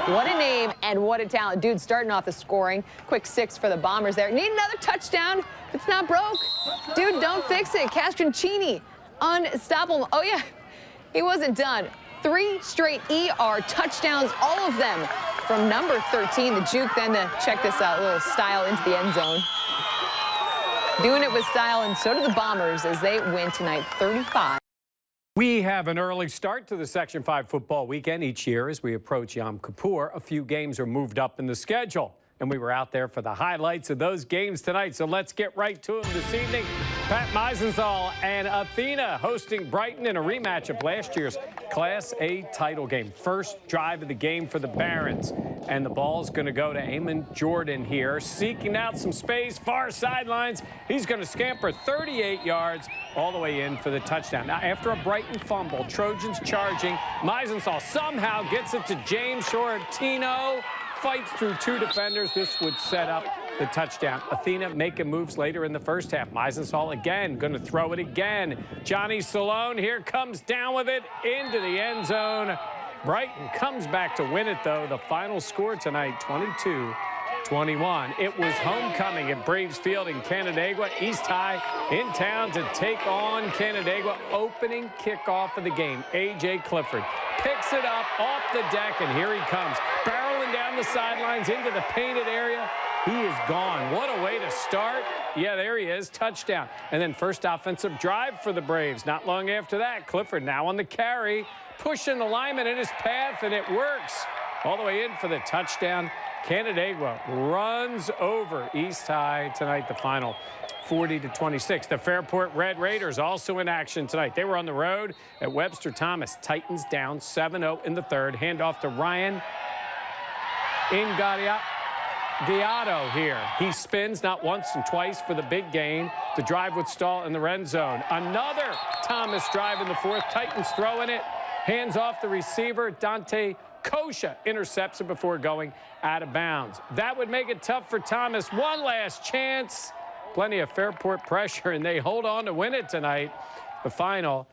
What a name and what a talent. Dude starting off the scoring. Quick 6 for the Bombers there. Need another touchdown. If it's not broke, dude, don't fix it. Castricini, unstoppable. Oh, yeah, he wasn't done. 3 straight ER touchdowns, all of them from number 13, the juke. Then to check this out, a little style into the end zone. Doing it with style, and so do the Bombers as they win tonight 35. We have an early start to the Section 5 football weekend. Each year as we approach Yom Kippur, a few games are moved up in the schedule. And we were out there for the highlights of those games tonight. So let's get right to them this evening. Pat Meisenthal and Athena hosting Brighton in a rematch of last year's Class A title game. First drive of the game for the Barons. And the ball's going to go to Eamon Jordan here, seeking out some space, far sidelines. He's going to scamper 38 yards all the way in for the touchdown. Now, after a Brighton fumble, Trojans charging. Meisenthal somehow gets it to James Shortino. Fights through 2 defenders. This would set up the touchdown. Athena making moves later in the first half. Meisenthal again, going to throw it again. Johnny Salone here comes down with it into the end zone. Brighton comes back to win it, though. The final score tonight, 22-21. It was homecoming at Braves Field in Canandaigua. East High in town to take on Canandaigua. Opening kickoff of the game. A.J. Clifford picks it up off the deck, and here he comes. Barreling down the sidelines into the painted area. He is gone. What a way to start. Yeah, there he is. Touchdown. And then first offensive drive for the Braves. Not long after that, Clifford now on the carry, pushing the lineman in his path, and it works. All the way in for the touchdown. Canandaigua runs over East High tonight, the final 40-26. The Fairport Red Raiders also in action tonight. They were on the road at Webster Thomas. Titans down 7-0 in the third. Handoff to Ryan Ingadiato here. He spins not once and twice for the big gain. The drive would stall in the red zone. Another Thomas drive in the fourth. Titans throwing it. Hands off the receiver. Dante Kosha intercepts it before going out of bounds. That would make it tough for Thomas. One last chance. Plenty of Fairport pressure, and they hold on to win it tonight. The final.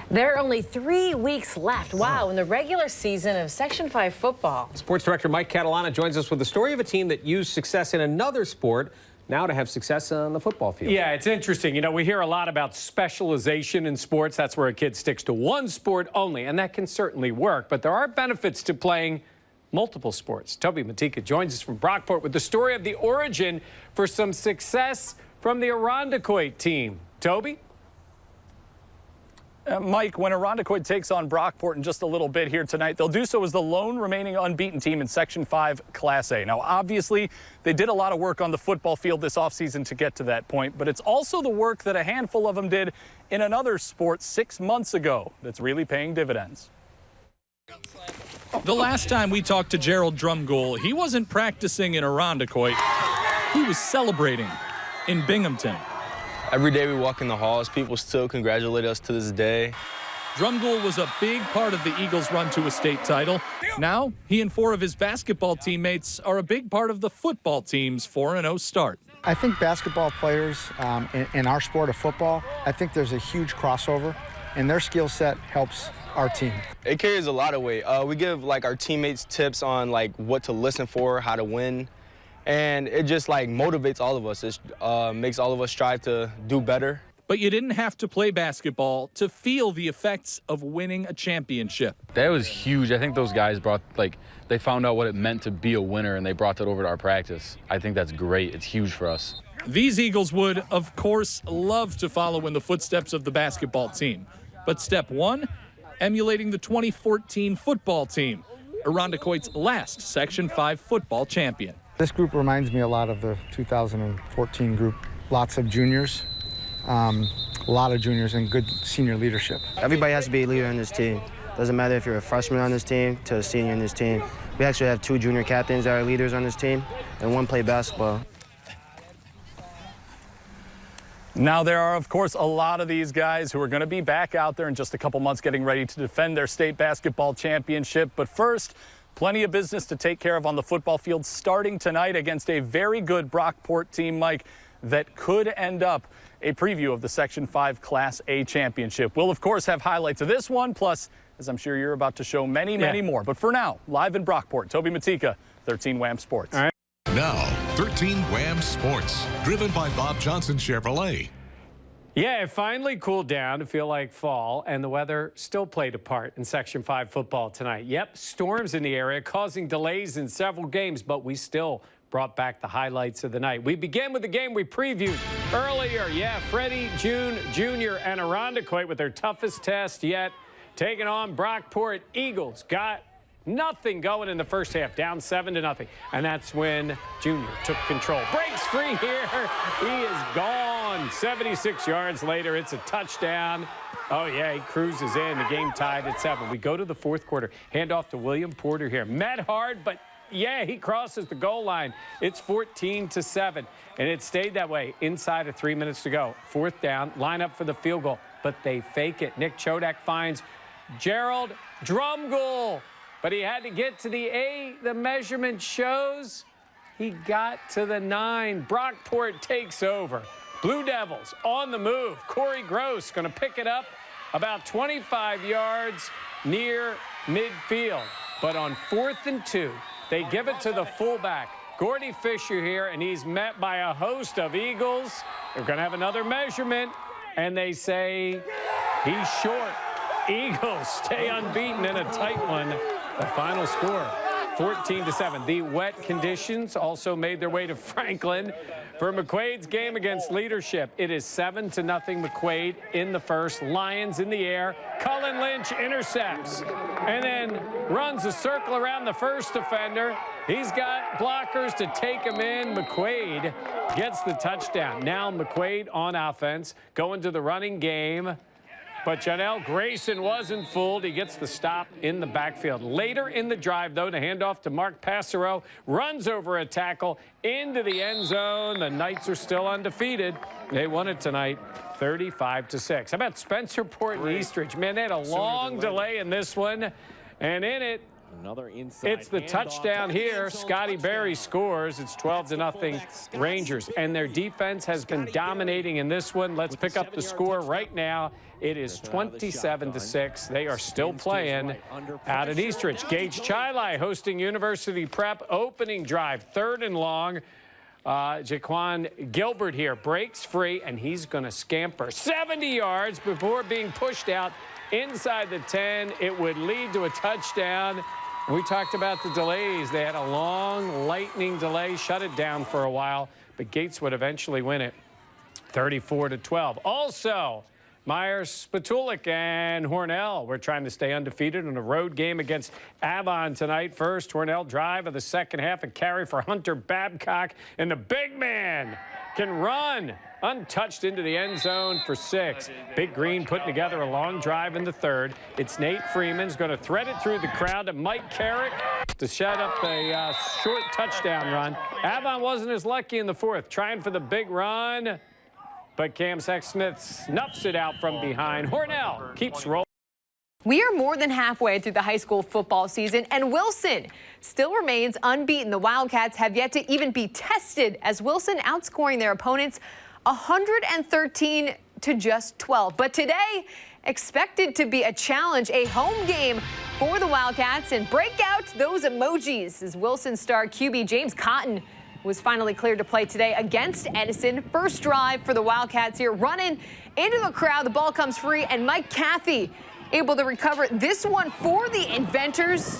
There are only 3 weeks left. Wow, in the regular season of Section 5 football. Sports director Mike Catalana joins us with the story of a team that used success in another sport now to have success on the football field. Yeah, it's interesting. You know, we hear a lot about specialization in sports. That's where a kid sticks to one sport only, and that can certainly work. But there are benefits to playing multiple sports. Toby Matika joins us from Brockport with the story of the origin for some success from the Irondequoit team. Toby? Mike, when Irondequoit takes on Brockport in just a little bit here tonight, they'll do so as the lone remaining unbeaten team in Section 5 Class A. Now, obviously, they did a lot of work on the football field this offseason to get to that point, but it's also the work that a handful of them did in another sport 6 months ago that's really paying dividends. The last time we talked to Gerald Drumgoole, he wasn't practicing in Irondequoit. He was celebrating in Binghamton. Every day we walk in the halls, people still congratulate us to this day. Drumgoole was a big part of the Eagles' run to a state title. Now, he and 4 of his basketball teammates are a big part of the football team's 4-0 start. I think basketball players in our sport of football, I think there's a huge crossover, and their skill set helps our team. It carries a lot of weight. We give our teammates tips on what to listen for, how to win. And it just motivates all of us. It makes all of us strive to do better. But you didn't have to play basketball to feel the effects of winning a championship. That was huge. I think those guys brought, they found out what it meant to be a winner, and they brought that over to our practice. I think that's great. It's huge for us. These Eagles would, of course, love to follow in the footsteps of the basketball team. But step 1, emulating the 2014 football team, Irondequoit's last Section 5 football champion. This group reminds me a lot of the 2014 group. Lots of juniors, a lot of juniors and good senior leadership. Everybody has to be a leader on this team. Doesn't matter if you're a freshman on this team to a senior on this team. We actually have 2 junior captains that are leaders on this team, and 1 play basketball. Now, there are, of course, a lot of these guys who are going to be back out there in just a couple months getting ready to defend their state basketball championship. But first, plenty of business to take care of on the football field starting tonight against a very good Brockport team, Mike, that could end up a preview of the Section 5 Class A championship. We'll, of course, have highlights of this one, plus, as I'm sure you're about to show, many more. But for now, live in Brockport, Toby Matika, 13 Wham Sports. All right. Now, 13 Wham Sports, driven by Bob Johnson Chevrolet. Yeah, it finally cooled down to feel like fall, and the weather still played a part in Section 5 football tonight. Yep, storms in the area causing delays in several games, but we still brought back the highlights of the night. We began with the game we previewed earlier. Yeah, Freddie June Jr. and Irondequoit with their toughest test yet, taking on Brockport. Eagles got nothing going in the first half, down 7-0. And that's when Junior took control. Breaks free here. He is gone. 76 yards later, it's a touchdown. Oh, yeah, he cruises in. The game tied at 7. We go to the fourth quarter. Hand off to William Porter here. Met hard, but yeah, he crosses the goal line. It's 14-7, and it stayed that way inside of 3 minutes to go. Fourth down, line up for the field goal, but they fake it. Nick Chodak finds Gerald Drumgoole, but he had to get to the 8. The measurement shows he got to the 9. Brockport takes over. Blue Devils on the move. Corey Gross going to pick it up about 25 yards near midfield. But on 4th and 2, they give it to the fullback, Gordy Fisher here, and he's met by a host of Eagles. They're going to have another measurement, and they say he's short. Eagles stay unbeaten in a tight one. The final score, 14-7. The wet conditions also made their way to Franklin for McQuaid's game against Leadership. It is 7-0 McQuaid in the first. Lions in the air. Cullen Lynch intercepts and then runs a circle around the first defender. He's got blockers to take him in. McQuaid gets the touchdown. Now McQuaid on offense, going to the running game. But Janelle Grayson wasn't fooled. He gets the stop in the backfield. Later in the drive, though, the handoff to Mark Passero. Runs over a tackle into the end zone. The Knights are still undefeated. They won it tonight, 35-6. How about Spencerport and Eastridge? Man, they had a long delay in this one. And in it, it's the touchdown here. Scotty Berry scores. It's 12-0 Rangers. And their defense has been dominating in this one. Let's pick up the score right now. It is 27-6. They are still playing out at Eastridge. Gage Chili hosting University Prep. Opening drive, 3rd and long. Jaquan Gilbert here breaks free, and he's going to scamper 70 yards before being pushed out inside the 10. It would lead to a touchdown. We talked about the delays. They had a long lightning delay, shut it down for a while, but Gates would eventually win it 34-12. Also, Myers, Spatulik, and Hornell. We're trying to stay undefeated in a road game against Avon tonight. First, Hornell drive of the second half, a carry for Hunter Babcock, and the big man can run untouched into the end zone for 6. Big Green putting together a long drive in the third. It's Nate Freeman's going to thread it through the crowd to Mike Carrick to set up a short touchdown run. Avon wasn't as lucky in the fourth, trying for the big run, but Cam Sexsmith snuffs it out from behind. Hornell keeps rolling. We are more than halfway through the high school football season, and Wilson still remains unbeaten. The Wildcats have yet to even be tested, as Wilson outscoring their opponents 113 to just 12. But today, expected to be a challenge, a home game for the Wildcats, and break out those emojis as Wilson star QB James Cotton was finally cleared to play today against Edison. First drive for the Wildcats here, running into the crowd. The ball comes free, and Mike Cathy able to recover this one for the Inventors.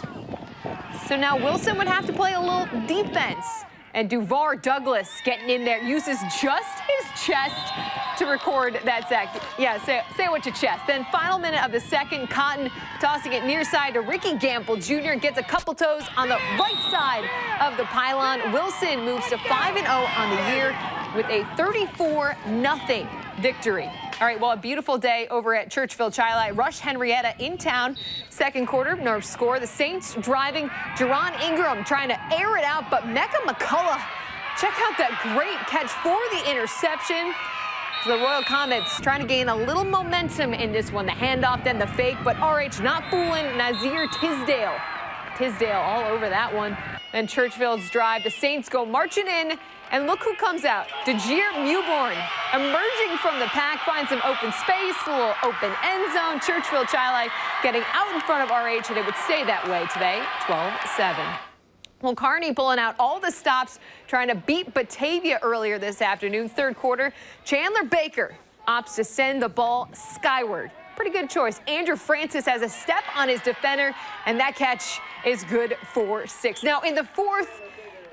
So now Wilson would have to play a little defense. And Duvar Douglas getting in there, uses just his chest to record that sack. Yeah, say it with your chest. Then final minute of the second, Cotton tossing it near side to Ricky Gamble Jr. Gets a couple toes on the right side of the pylon. Wilson moves to 5-0 on the year with a 34-0 victory. All right, well, a beautiful day over at Churchville-Chili. Rush-Henrietta in town. Second quarter, no score. The Saints driving. Jerron Ingram trying to air it out, but Mecca McCullough, check out that great catch for the interception. So the Royal Comets trying to gain a little momentum in this one. The handoff, then the fake, but RH not fooling Nazir Tisdale. Tisdale all over that one. Then Churchville's drive. The Saints go marching in. And look who comes out. DeGeer Mewborn emerging from the pack, finds some open space, a little open end zone. Churchville-Chili getting out in front of RH, and it would stay that way today, 12-7. Well, Kearney pulling out all the stops, trying to beat Batavia earlier this afternoon. Third quarter, Chandler Baker opts to send the ball skyward. Pretty good choice. Andrew Francis has a step on his defender, and that catch is good for 6. Now, in the fourth,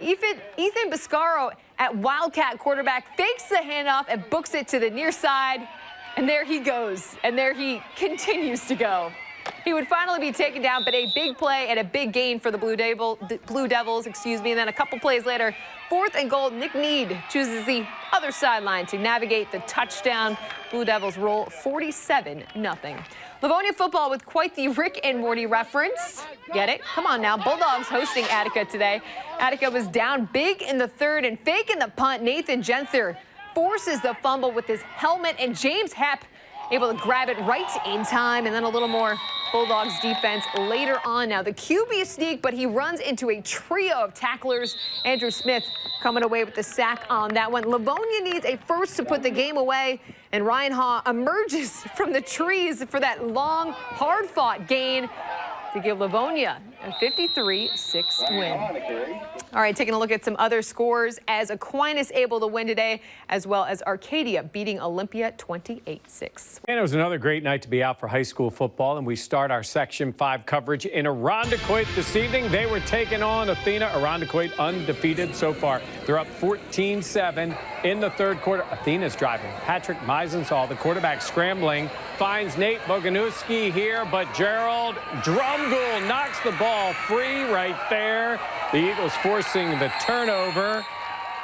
Ethan Biscaro at Wildcat quarterback fakes the handoff and books it to the near side. And there he goes. And there he continues to go. He would finally be taken down, but a big play and a big gain for the Blue Devils, And then a couple plays later, 4th and goal, Nick Need chooses the other sideline to navigate the touchdown. Blue Devils roll 47-0. Livonia football with quite the Rick and Morty reference. Get it? Come on now. Bulldogs hosting Attica today. Attica was down big in the third and faking the punt. Nathan Genther forces the fumble with his helmet, and James Hepp able to grab it right in time. And then a little more Bulldogs defense later on. Now the QB sneak, but he runs into a trio of tacklers. Andrew Smith coming away with the sack on that one. Livonia needs a first to put the game away, and Ryan Haw emerges from the trees for that long, hard-fought gain to give Livonia a 53-6 win. All right, taking a look at some other scores as Aquinas able to win today, as well as Arcadia beating Olympia 28-6. And it was another great night to be out for high school football, and we start our Section 5 coverage in Irondequoit this evening. They were taking on Athena. Irondequoit undefeated so far. They're up 14-7 in the third quarter. Athena's driving. Patrick Meisenthal, the quarterback, scrambling, finds Nate Boganowski here, but Gerald Drumgool knocks the ball free right there. The Eagles forcing the turnover,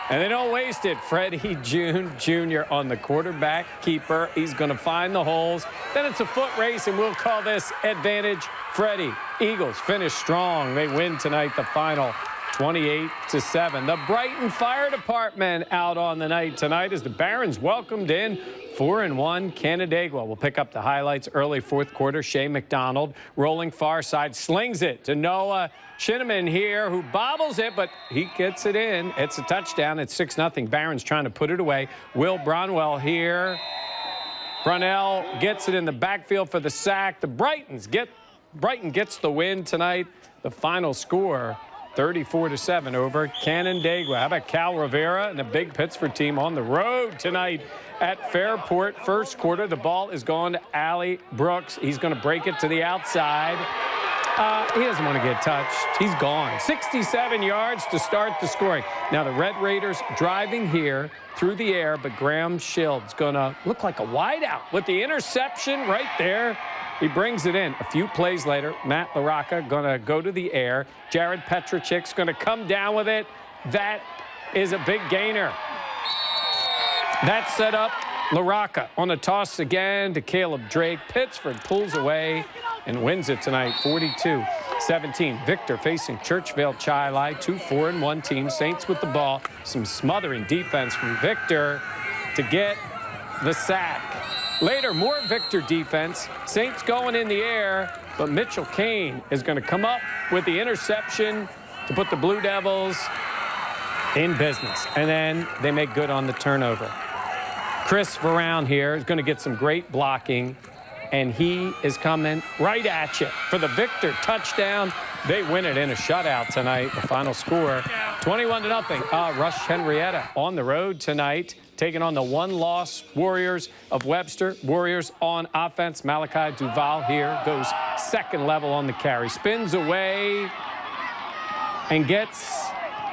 and they don't waste it. Freddie June Jr. on the quarterback keeper. He's going to find the holes. Then it's a foot race, and we'll call this advantage Freddie. Eagles finish strong. They win tonight, the final 28-7. The Brighton Fire Department out on the night tonight as the Barons welcomed in 4-1 Canandaigua. We'll pick up the highlights early fourth quarter. Shea McDonald rolling far side, slings it to Noah Shinneman here, who bobbles it, but he gets it in. It's a touchdown. It's 6-0. Barons trying to put it away. Will Bronwell here. Brunell gets it in the backfield for the sack. The Brighton gets the win tonight. The final score, 34-7 over Canandaigua. How about Cal Rivera and the big Pittsford team on the road tonight at Fairport? First quarter, the ball is going to Allie Brooks. He's going to break it to the outside. He doesn't want to get touched. He's gone. 67 yards to start the scoring. Now the Red Raiders driving here through the air, but Graham Schild's going to look like a wideout with the interception right there. He brings it in. A few plays later, Matt LaRocca going to go to the air. Jared Petrachik's going to come down with it. That is a big gainer. That set up LaRocca on the toss again to Caleb Drake. Pittsford pulls away and wins it tonight, 42-17. Victor facing Churchville-Chili, 2-4-1 team. Saints with the ball. Some smothering defense from Victor to get the sack. Later, more Victor defense. Saints going in the air, but Mitchell Kane is going to come up with the interception to put the Blue Devils in business. And then they make good on the turnover. Chris Varone here is going to get some great blocking, and he is coming right at you for the Victor touchdown. They win it in a shutout tonight. The final score, 21-0. Rush-Henrietta on the road tonight, taking on the one-loss Warriors of Webster. Warriors on offense. Malachi Duval here goes second level on the carry. Spins away and gets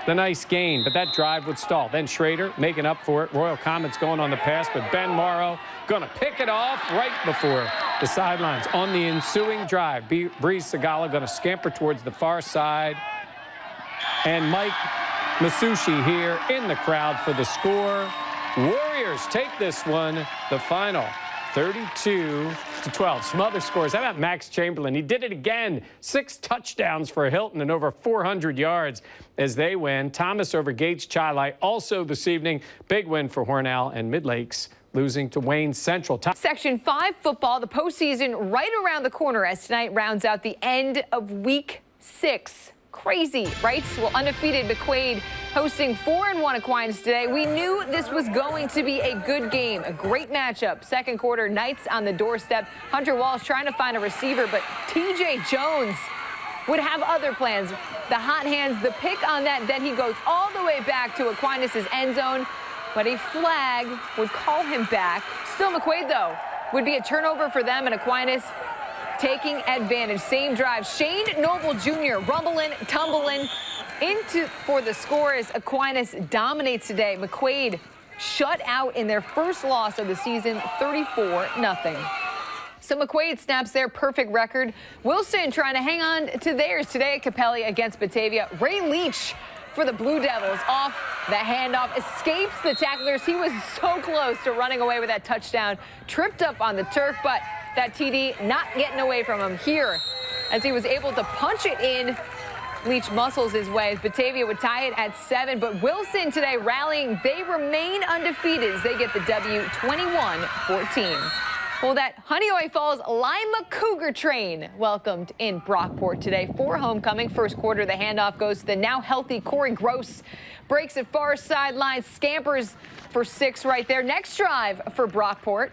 the nice gain, but that drive would stall. Then Schroeder making up for it. Royal Comets going on the pass, but Ben Morrow going to pick it off right before the sidelines. On the ensuing drive, Breeze Sagala going to scamper towards the far side. And Mike Masucci here in the crowd for the score. Warriors take this one, the final, 32-12. Some other scores. How about Max Chamberlain? He did it again. 6 touchdowns for Hilton and over 400 yards as they win. Thomas over Gates Chili also this evening. Big win for Hornell and Mid-Lakes, losing to Wayne Central. Section 5 football, the postseason right around the corner as tonight rounds out the end of week 6. Crazy, right? Well, undefeated McQuaid hosting 4-1 Aquinas today. We knew this was going to be a good game, a great matchup. Second quarter, Knights on the doorstep. Hunter Walsh trying to find a receiver, but TJ Jones would have other plans. The hot hands, the pick on that, then he goes all the way back to Aquinas' end zone, but a flag would call him back. Still McQuaid, though, would be a turnover for them, and Aquinas taking advantage. Same drive. Shane Noble Jr. rumbling, tumbling into for the score as Aquinas dominates today. McQuaid shut out in their first loss of the season, 34-0. So McQuaid snaps their perfect record. Wilson trying to hang on to theirs today at Capelli against Batavia. Ray Leach for the Blue Devils off the handoff, escapes the tacklers. He was so close to running away with that touchdown. Tripped up on the turf, but that TD not getting away from him here as he was able to punch it in. Leach muscles his way. Batavia would tie it at 7, but Wilson today rallying. They remain undefeated as they get the W 21-14. Well, that Honeoye Falls-Lima Cougar train welcomed in Brockport today for homecoming. First quarter, the handoff goes to the now healthy Corey Gross. Breaks it far sideline, scampers for 6 right there. Next drive for Brockport.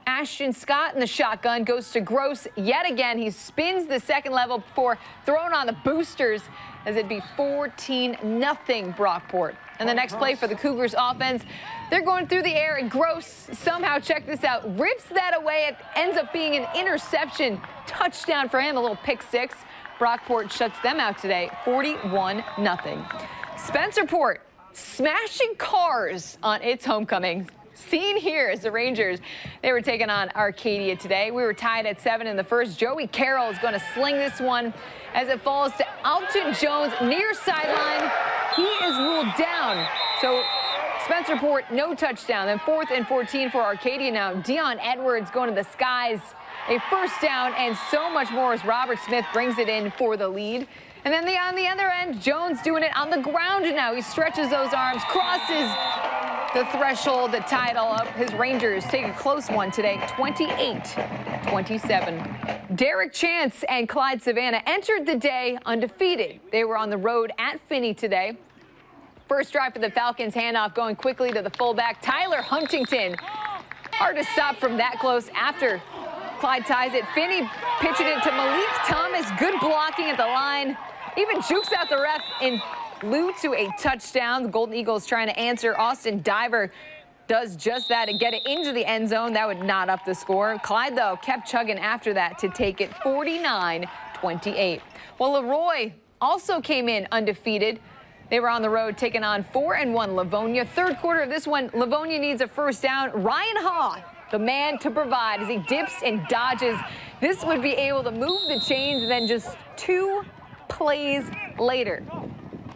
Ashton Scott in the shotgun goes to Gross yet again. He spins the second level before throwing on the boosters as it'd be 14-0 Brockport. And the next play for the Cougars offense, they're going through the air and Gross somehow, check this out, rips that away. It ends up being an interception. Touchdown for him, a little pick 6. Brockport shuts them out today, 41-0. Spencerport smashing cars on its homecoming. Seen here as the Rangers, they were taking on Arcadia today. We were tied at 7 in the first. Joey Carroll is going to sling this one as it falls to Alton Jones near sideline. He is ruled down. So Spencerport, no touchdown. Then 4th and 14 for Arcadia now. Dion Edwards going to the skies. A first down and so much more as Robert Smith brings it in for the lead. And then on the other end, Jones doing it on the ground now. He stretches those arms, crosses the threshold that tied all up. His Rangers take a close one today, 28-27. Derek Chance and Clyde Savannah entered the day undefeated. They were on the road at Finney today. First drive for the Falcons, handoff going quickly to the fullback, Tyler Huntington. Hard to stop from that close after Clyde ties it. Finney pitching it to Malik Thomas. Good blocking at the line. Even jukes out the ref in lieu to a touchdown. The Golden Eagles trying to answer. Austin Diver does just that and get it into the end zone. That would not up the score. Clyde, though, kept chugging after that to take it 49-28. Well, Leroy also came in undefeated. They were on the road taking on 4-1 Livonia. Third quarter of this one, Livonia needs a first down. Ryan Haw, the man to provide as he dips and dodges. This would be able to move the chains, and then just 2 plays later,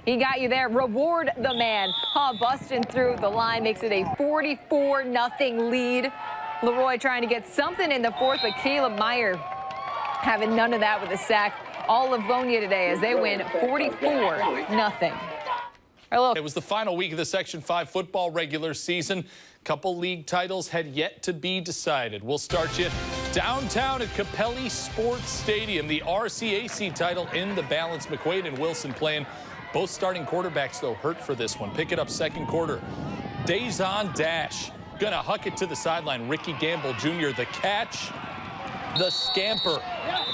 he got you there. Reward the man. Haw busting through the line makes it a 44-0 lead. Leroy trying to get something in the fourth, but Caleb Meyer having none of that with a sack. All Livonia today as they win 44-0. It was the final week of the Section 5 football regular season. Couple league titles had yet to be decided. We'll start you downtown at Capelli Sports Stadium. The RCAC title in the balance. McQuaid and Wilson playing. Both starting quarterbacks, though, hurt for this one. Pick it up second quarter. Dazon Dash gonna huck it to the sideline. Ricky Gamble Jr. the catch. The scamper.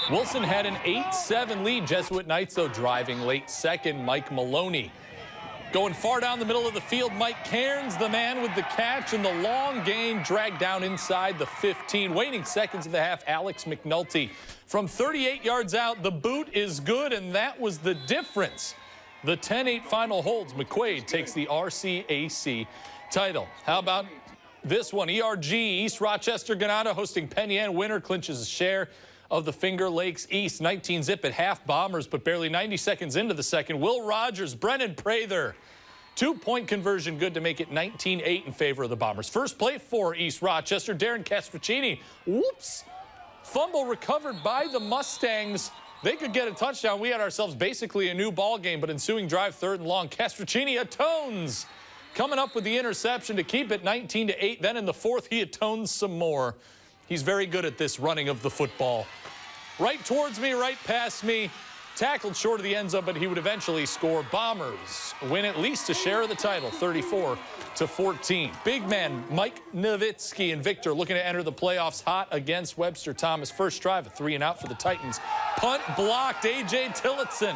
Wilson had an 8-7 lead. Jesuit Knights, though, driving late second. Mike Maloney. Going far down the middle of the field, Mike Cairns, the man with the catch, and the long gain dragged down inside the 15. Waiting seconds of the half, Alex McNulty. From 38 yards out, the boot is good, and that was the difference. The 10-8 final holds. McQuaid takes the RCAC title. How about this one? ERG, East Rochester Ganado hosting Penn Yan. Winner clinches a share of the Finger Lakes East. 19-zip at half. Bombers, but barely 90 seconds into the second. Will Rogers, Brennan Prather. 2-point conversion good to make it 19-8 in favor of the Bombers. First play for East Rochester. Darren Castricini. Whoops. Fumble recovered by the Mustangs. They could get a touchdown. We had ourselves basically a new ball game, but ensuing drive, 3rd and long. Castricini atones. Coming up with the interception to keep it 19-8. Then in the 4th, he atones some more. He's very good at this running of the football. Right towards me, right past me. Tackled short of the end zone, but he would eventually score. Bombers win at least a share of the title, 34-14. Big man Mike Nowitzki and Victor looking to enter the playoffs hot against Webster Thomas. First drive, a 3-and-out for the Titans. Punt blocked. A.J. Tillotson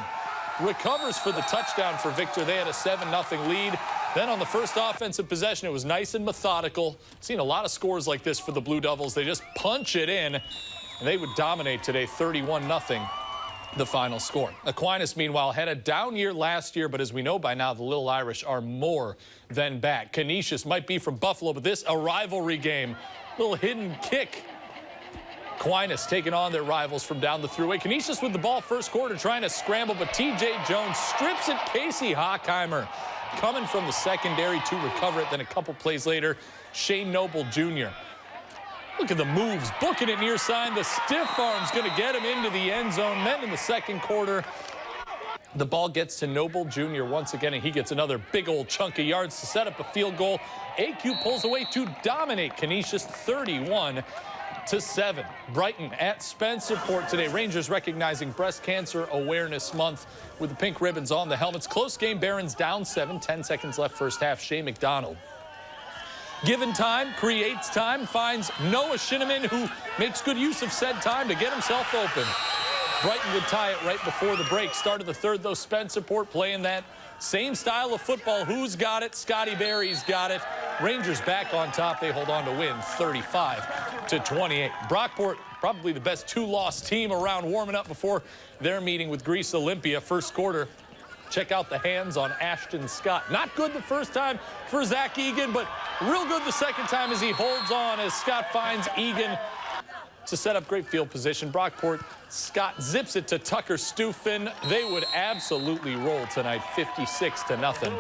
recovers for the touchdown for Victor. They had a 7-0 lead. Then on the first offensive possession, it was nice and methodical. Seen a lot of scores like this for the Blue Devils. They just punch it in, and they would dominate today, 31-0. The final score. Aquinas, meanwhile, had a down year last year, but as we know by now, the Little Irish are more than back. Canisius might be from Buffalo, but this a rivalry game. Little hidden kick. Aquinas taking on their rivals from down the thruway. Canisius with the ball first quarter trying to scramble, but T.J. Jones strips it. Casey Hockheimer coming from the secondary to recover it. Then a couple plays later, Shane Noble Jr. Look at the moves, booking it near side. The stiff arm's going to get him into the end zone. Then in the second quarter, the ball gets to Noble Jr. once again, and he gets another big old chunk of yards to set up a field goal. AQ pulls away to dominate Canisius 31-7. Brighton at Spencerport today. Rangers recognizing Breast Cancer Awareness Month with the pink ribbons on the helmets. Close game, Barons down 7, 10 seconds left first half. Shea McDonald. Given time, creates time, finds Noah Shinneman, who makes good use of said time to get himself open. Brighton would tie it right before the break. Start of the third, though, Spencerport playing that same style of football. Who's got it? Scotty Berry's got it. Rangers back on top. They hold on to win 35-28. Brockport, probably the best two-loss team around, warming up before their meeting with Greece Olympia. First quarter. Check out the hands on Ashton Scott. Not good the first time for Zach Egan, but real good the second time as he holds on as Scott finds Egan to set up great field position. Brockport, Scott zips it to Tucker Stufin. They would absolutely roll tonight, 56-0.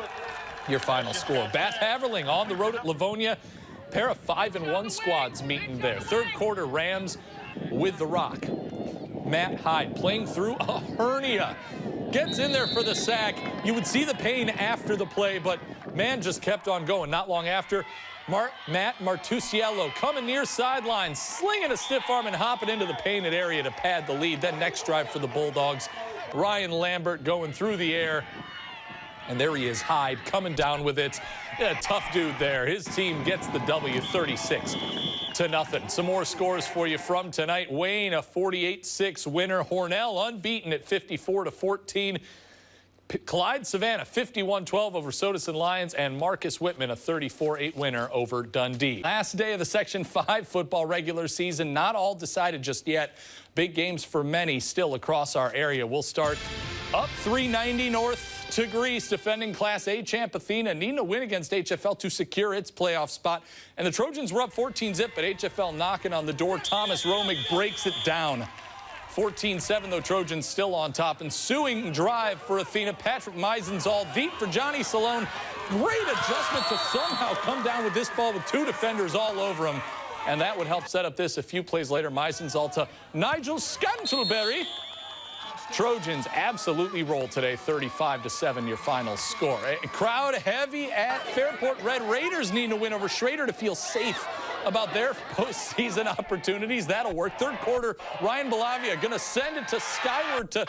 Your final score. Bath Haverling on the road at Livonia. Pair of 5-1 squads meeting there. Third quarter, Rams with the rock. Matt Hyde playing through a hernia. Gets in there for the sack. You would see the pain after the play, but man just kept on going. Not long after, Matt Martusiello coming near sideline, slinging a stiff arm and hopping into the painted area to pad the lead. Then next drive for the Bulldogs, Ryan Lambert going through the air. And there he is, Hyde, coming down with it. Yeah, tough dude there. His team gets the W, 36-0. Some more scores for you from tonight. Wayne, a 48-6 winner. Hornell unbeaten at 54-14. Clyde Savannah 51-12 over Soderson Lions, and Marcus Whitman a 34-8 winner over Dundee. Last day of the Section 5 football regular season, not all decided just yet. Big games for many still across our area. We'll start up 390 north to Greece. Defending Class A champ Athena needing a win against HFL to secure its playoff spot. And the Trojans were up 14-zip, but HFL knocking on the door. Thomas Romig breaks it down. 14-7, though, Trojans still on top. Ensuing drive for Athena. Patrick Meisenzahl deep for Johnny Salone. Great adjustment to somehow come down with this ball with two defenders all over him. And that would help set up this a few plays later. Meisenzahl to Nigel Scantleberry. Trojans absolutely roll today, 35-7 your final score. A crowd heavy at Fairport. Red Raiders need to win over Schroeder to feel safe about their postseason opportunities. That'll work. Third quarter, Ryan Batavia going to send it to skyward to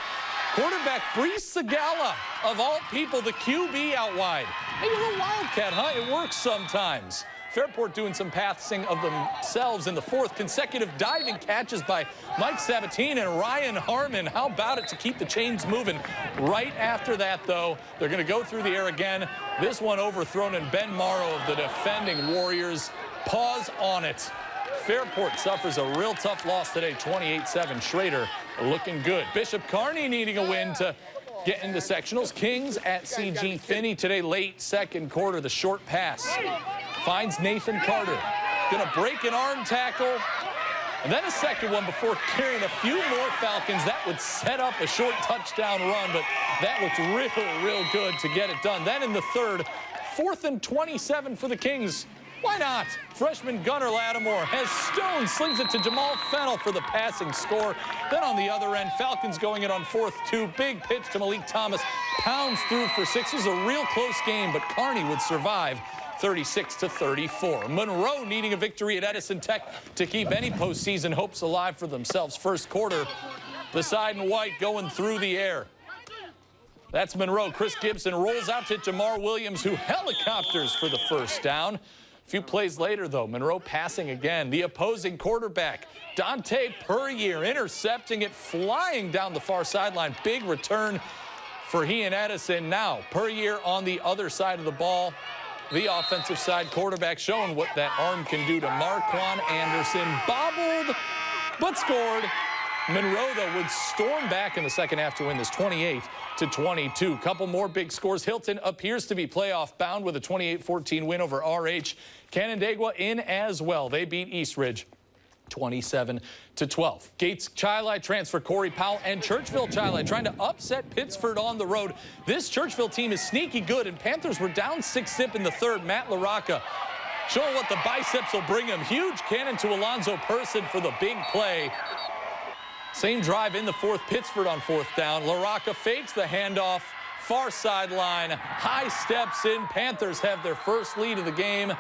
quarterback Brees Segala. Of all people, the QB out wide. Maybe a little wildcat, huh? It works sometimes. Fairport doing some passing of themselves in the fourth. Consecutive diving catches by Mike Sabatine and Ryan Harmon. How about it to keep the chains moving? Right after that, though, they're going to go through the air again. This one overthrown, and Ben Morrow of the defending Warriors pause on it. Fairport suffers a real tough loss today, 28-7. Schroeder looking good. Bishop Kearney needing a win to get into sectionals. Kings at CG Finney today, late second quarter. The short pass finds Nathan Carter. Gonna break an arm tackle. And then a second one before carrying a few more Falcons. That would set up a short touchdown run, but that looked real good to get it done. Then in the third, 4th and 27 for the Kings. Why not? Freshman Gunnar Lattimore has stone, slings it to Jamal Fennell for the passing score. Then on the other end, Falcons going in on 4th 2. Big pitch to Malik Thomas. Pounds through for 6. It was a real close game, but Kearney would survive. 36-34. Monroe needing a victory at Edison Tech to keep any postseason hopes alive for themselves. First quarter, the side and white going through the air. That's Monroe. Chris Gibson rolls out to Jamar Williams, who helicopters for the first down. A few plays later, though, Monroe passing again. The opposing quarterback, Dante Puryear, intercepting it, flying down the far sideline. Big return for he and Edison. Now, Puryear on the other side of the ball. The offensive side quarterback showing what that arm can do to Marquand Anderson. Bobbled, but scored. Monroe, though, would storm back in the second half to win this 28-22. Couple more big scores. Hilton appears to be playoff bound with a 28-14 win over RH. Canandaigua in as well. They beat Eastridge 27-12. Gates Chili transfer Corey Powell, and Churchville-Chili trying to upset Pittsford on the road. This Churchville team is sneaky good, and Panthers were down 6-zip in the third. Matt LaRocca showing what the biceps will bring him. Huge cannon to Alonzo Person for the big play. Same drive in the fourth. Pittsford on 4th down. LaRocca fakes the handoff. Far sideline. High steps in. Panthers have their first lead of the game.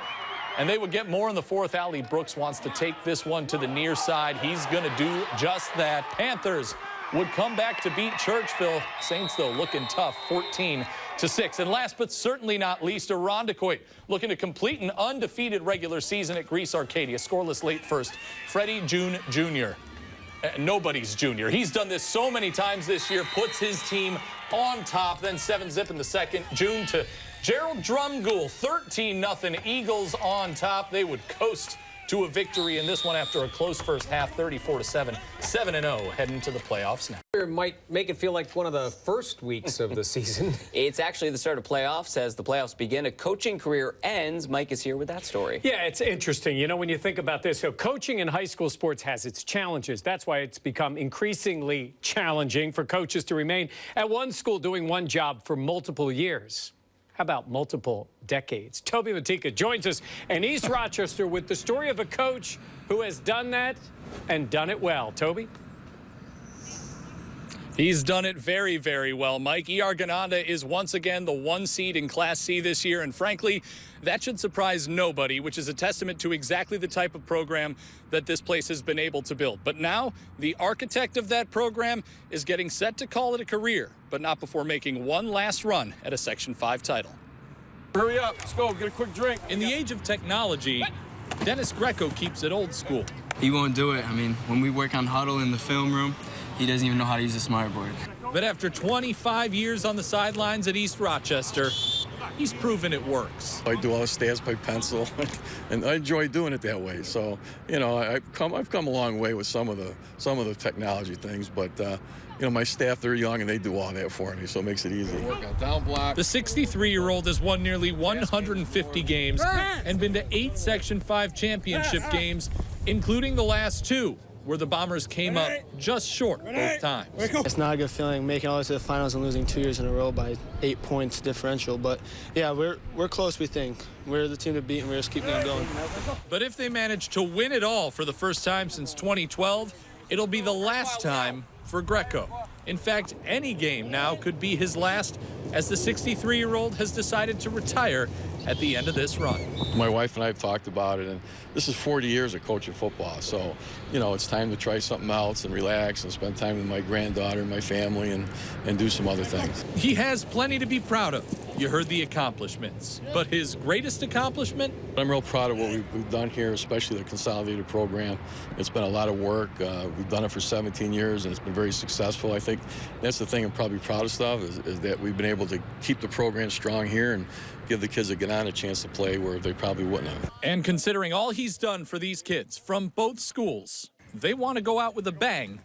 And they would get more in the fourth. Ali Brooks wants to take this one to the near side. He's going to do just that. Panthers would come back to beat Churchville. Saints, though, looking tough, 14-6. And last but certainly not least, Irondequoit looking to complete an undefeated regular season at Greece Arcadia. Scoreless late first. Freddie June Jr. Nobody's junior. He's done this so many times this year. Puts his team on top. Then 7-zip in the second. June to Gerald Drumgoole, 13-0. Eagles on top. They would coast to a victory in this one after a close first half, 34-7. 7-0 heading to the playoffs now. It might make it feel like one of the first weeks of the season. It's actually the start of playoffs. As the playoffs begin, a coaching career ends. Mike is here with that story. Yeah, it's interesting. You know, when you think about this, so coaching in high school sports has its challenges. That's why it's become increasingly challenging for coaches to remain at one school doing one job for multiple years. How about multiple decades? Toby Matika joins us in East Rochester with the story of a coach who has done that and done it well. Toby? He's done it very, very well, Mike. E.R. Gananda is once again the 1 seed in Class C this year, and frankly, that should surprise nobody, which is a testament to exactly the type of program that this place has been able to build. But now, the architect of that program is getting set to call it a career, but not before making one last run at a Section 5 title. Hurry up, let's go, get a quick drink. In the age of technology, Dennis Greco keeps it old school. He won't do it. I mean, when we work on huddle in the film room, he doesn't even know how to use a smartboard. But after 25 years on the sidelines at East Rochester, he's proven it works. I do all the stats by pencil, and I enjoy doing it that way. So, you know, I've come a long way with some of the technology things, but you know, my staff, they're young and they do all that for me, so it makes it easy. Down block. The 63-year-old has won nearly 150 games and been to 8 Section 5 championship games, including the last 2, where the Bombers came up just short both times. It's not a good feeling making all the way to the finals and losing 2 years in a row by 8 points differential. But yeah, we're close, we think. We're the team to beat, and we're just keeping it going. But if they manage to win it all for the first time since 2012, it'll be the last time for Greco. In fact, any game now could be his last, as the 63-year-old has decided to retire at the end of this run. My wife and I have talked about it, and this is 40 years of coaching football, so, you know, it's time to try something else and relax and spend time with my granddaughter and my family and do some other things. He has plenty to be proud of. You heard the accomplishments, but his greatest accomplishment? I'm real proud of what we've done here, especially the consolidated program. It's been a lot of work. We've done it for 17 years, and it's been very successful. I think that's the thing I'm probably proudest of, is that we've been able to keep the program strong here and give the kids that get on a chance to play where they probably wouldn't have. And considering all he's done for these kids from both schools, they want to go out with a bang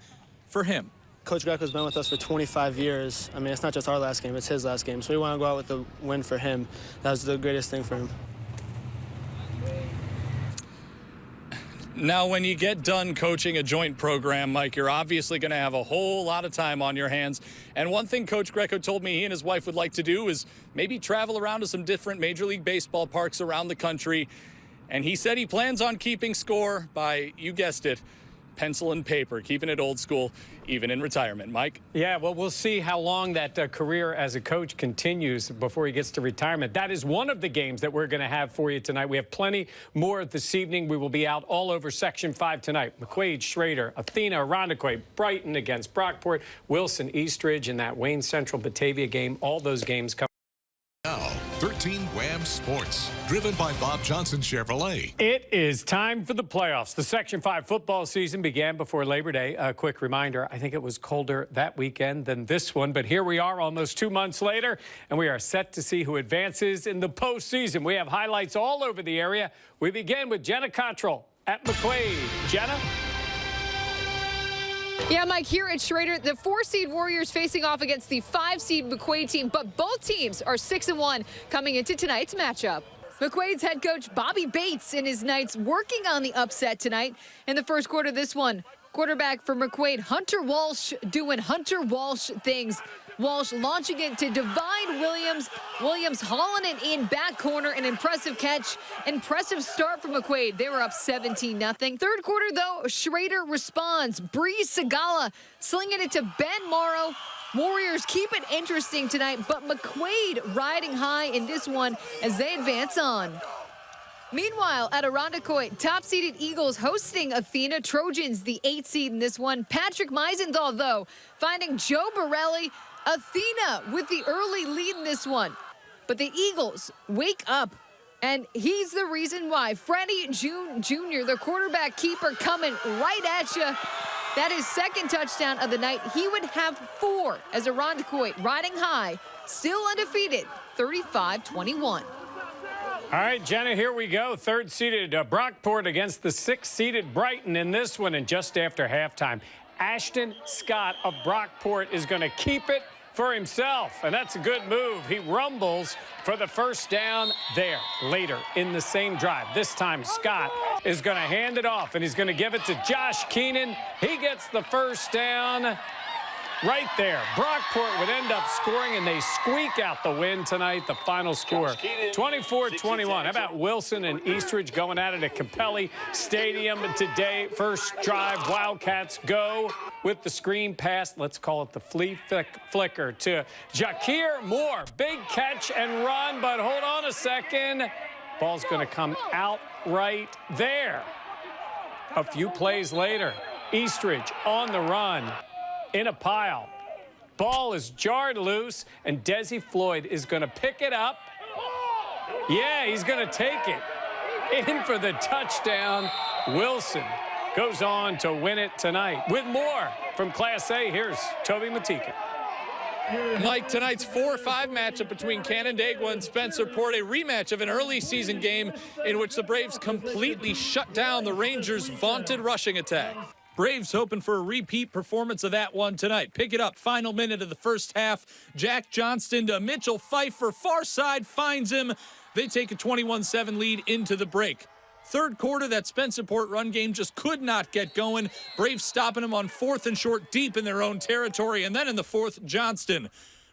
for him. Coach Greco's been with us for 25 years. I mean, it's not just our last game, it's his last game. So we want to go out with a win for him. That was the greatest thing for him. Now, when you get done coaching a joint program, Mike, you're obviously going to have a whole lot of time on your hands. And one thing Coach Greco told me he and his wife would like to do is maybe travel around to some different Major League Baseball parks around the country. And he said he plans on keeping score by, you guessed it, pencil and paper, keeping it old school, even in retirement. Mike? Yeah, well, we'll see how long that career as a coach continues before he gets to retirement. That is one of the games that we're going to have for you tonight. We have plenty more this evening. We will be out all over Section 5 tonight. McQuaid, Schroeder, Athena, Irondequoit, Brighton against Brockport, Wilson, Eastridge, and that Wayne Central Batavia game. All those games come. Now, 13 Wham Sports, driven by Bob Johnson Chevrolet. It is time for the playoffs. The Section 5 football season began before Labor Day. A quick reminder, I think it was colder that weekend than this one, but here we are almost 2 months later, and we are set to see who advances in the postseason. We have highlights all over the area. We begin with Jenna Cottrell at McQuaid. Jenna? Yeah, Mike, here at Schroeder, the 4-seed Warriors facing off against the 5-seed McQuaid team, but both teams are 6-1 coming into tonight's matchup. McQuaid's head coach Bobby Bates and his Knights working on the upset tonight in the first quarter of this one. Quarterback for McQuaid, Hunter Walsh, doing Hunter Walsh things. Walsh launching it to Divine Williams. Williams hauling it in back corner. An impressive catch. Impressive start for McQuaid. They were up 17-0. Third quarter, though, Schroeder responds. Bree Segala slinging it to Ben Morrow. Warriors keep it interesting tonight, but McQuaid riding high in this one as they advance on. Meanwhile, at Irondequoit, top-seeded Eagles hosting Athena. Trojans, the 8th seed in this one. Patrick Meisenthal, though, finding Joe Borelli. Athena with the early lead in this one. But the Eagles wake up, and he's the reason why. Freddie Jr., the quarterback keeper, coming right at you. That is second touchdown of the night. He would have 4 as Irondequoit riding high, still undefeated, 35-21. All right, Jenna, here we go. Third-seeded Brockport against the 6th-seeded Brighton in this one. And just after halftime, Ashton Scott of Brockport is going to keep it for himself, and that's a good move. He rumbles for the first down there later in the same drive. This time, Scott is going to hand it off, and he's going to give it to Josh Keenan. He gets the first down right there. Brockport would end up scoring, and they squeak out the win tonight. The final score, 24-21. How about Wilson and Eastridge going at it at Capelli Stadium today? First drive, Wildcats go with the screen pass. Let's call it the flea flicker to Jakir Moore. Big catch and run, but hold on a second. Ball's going to come out right there. A few plays later, Eastridge on the run. In a pile. Ball is jarred loose, and Desi Floyd is going to pick it up. Yeah, he's going to take it. In for the touchdown. Wilson goes on to win it tonight. With more from Class A, here's Toby Matika. Mike, tonight's 4-5 matchup between Canandaigua and Spencerport, a rematch of an early season game in which the Braves completely shut down the Rangers' vaunted rushing attack. Braves hoping for a repeat performance of that one tonight. Pick it up, final minute of the first half. Jack Johnston to Mitchell Pfeiffer, far side, finds him. They take a 21-7 lead into the break. Third quarter, that Spencerport run game just could not get going. Braves stopping them on 4th and short deep in their own territory. And then in the 4th, Johnston